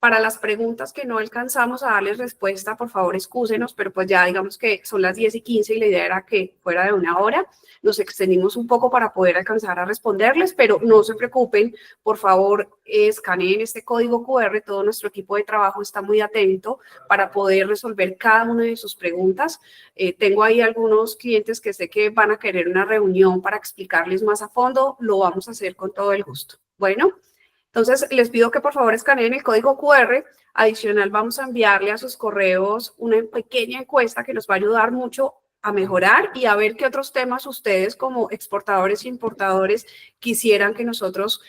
Para las preguntas que no alcanzamos a darles respuesta, por favor, excúsenos, pero pues ya digamos que son las 10:15 y la idea era que fuera de 1 hora. Nos extendimos un poco para poder alcanzar a responderles, pero no se preocupen, por favor, escaneen este código QR. Todo nuestro equipo de trabajo está muy atento para poder resolver cada una de sus preguntas. Tengo ahí algunos clientes que sé que van a querer una reunión para explicarles más a fondo. Lo vamos a hacer con todo el gusto. Bueno. Entonces, les pido que por favor escaneen el código QR. Adicional, vamos a enviarle a sus correos una pequeña encuesta que nos va a ayudar mucho a mejorar y a ver qué otros temas ustedes como exportadores e importadores quisieran que nosotros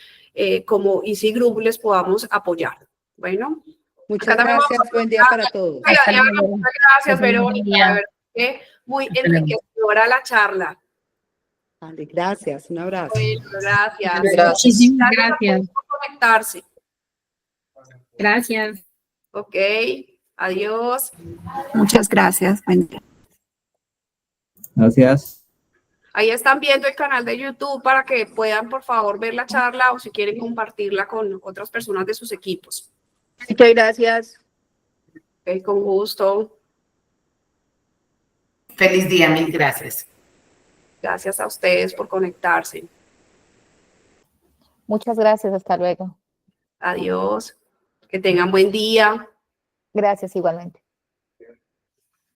como Easy Group les podamos apoyar. Bueno. Muchas gracias. Buen día para todos. Muchas gracias, Verónica. De verdad que muy enriquecedora la charla. Vale, gracias. Un abrazo. Bueno, gracias. Muchísimas gracias. Por conectarse. Gracias. Ok, adiós. Muchas gracias. Gracias. Ahí están viendo el canal de YouTube para que puedan, por favor, ver la charla o si quieren compartirla con otras personas de sus equipos. Muchas gracias. Ok, con gusto. Feliz día, mil gracias. Gracias a ustedes por conectarse. Muchas gracias, hasta luego. Adiós. Que tengan buen día. Gracias igualmente.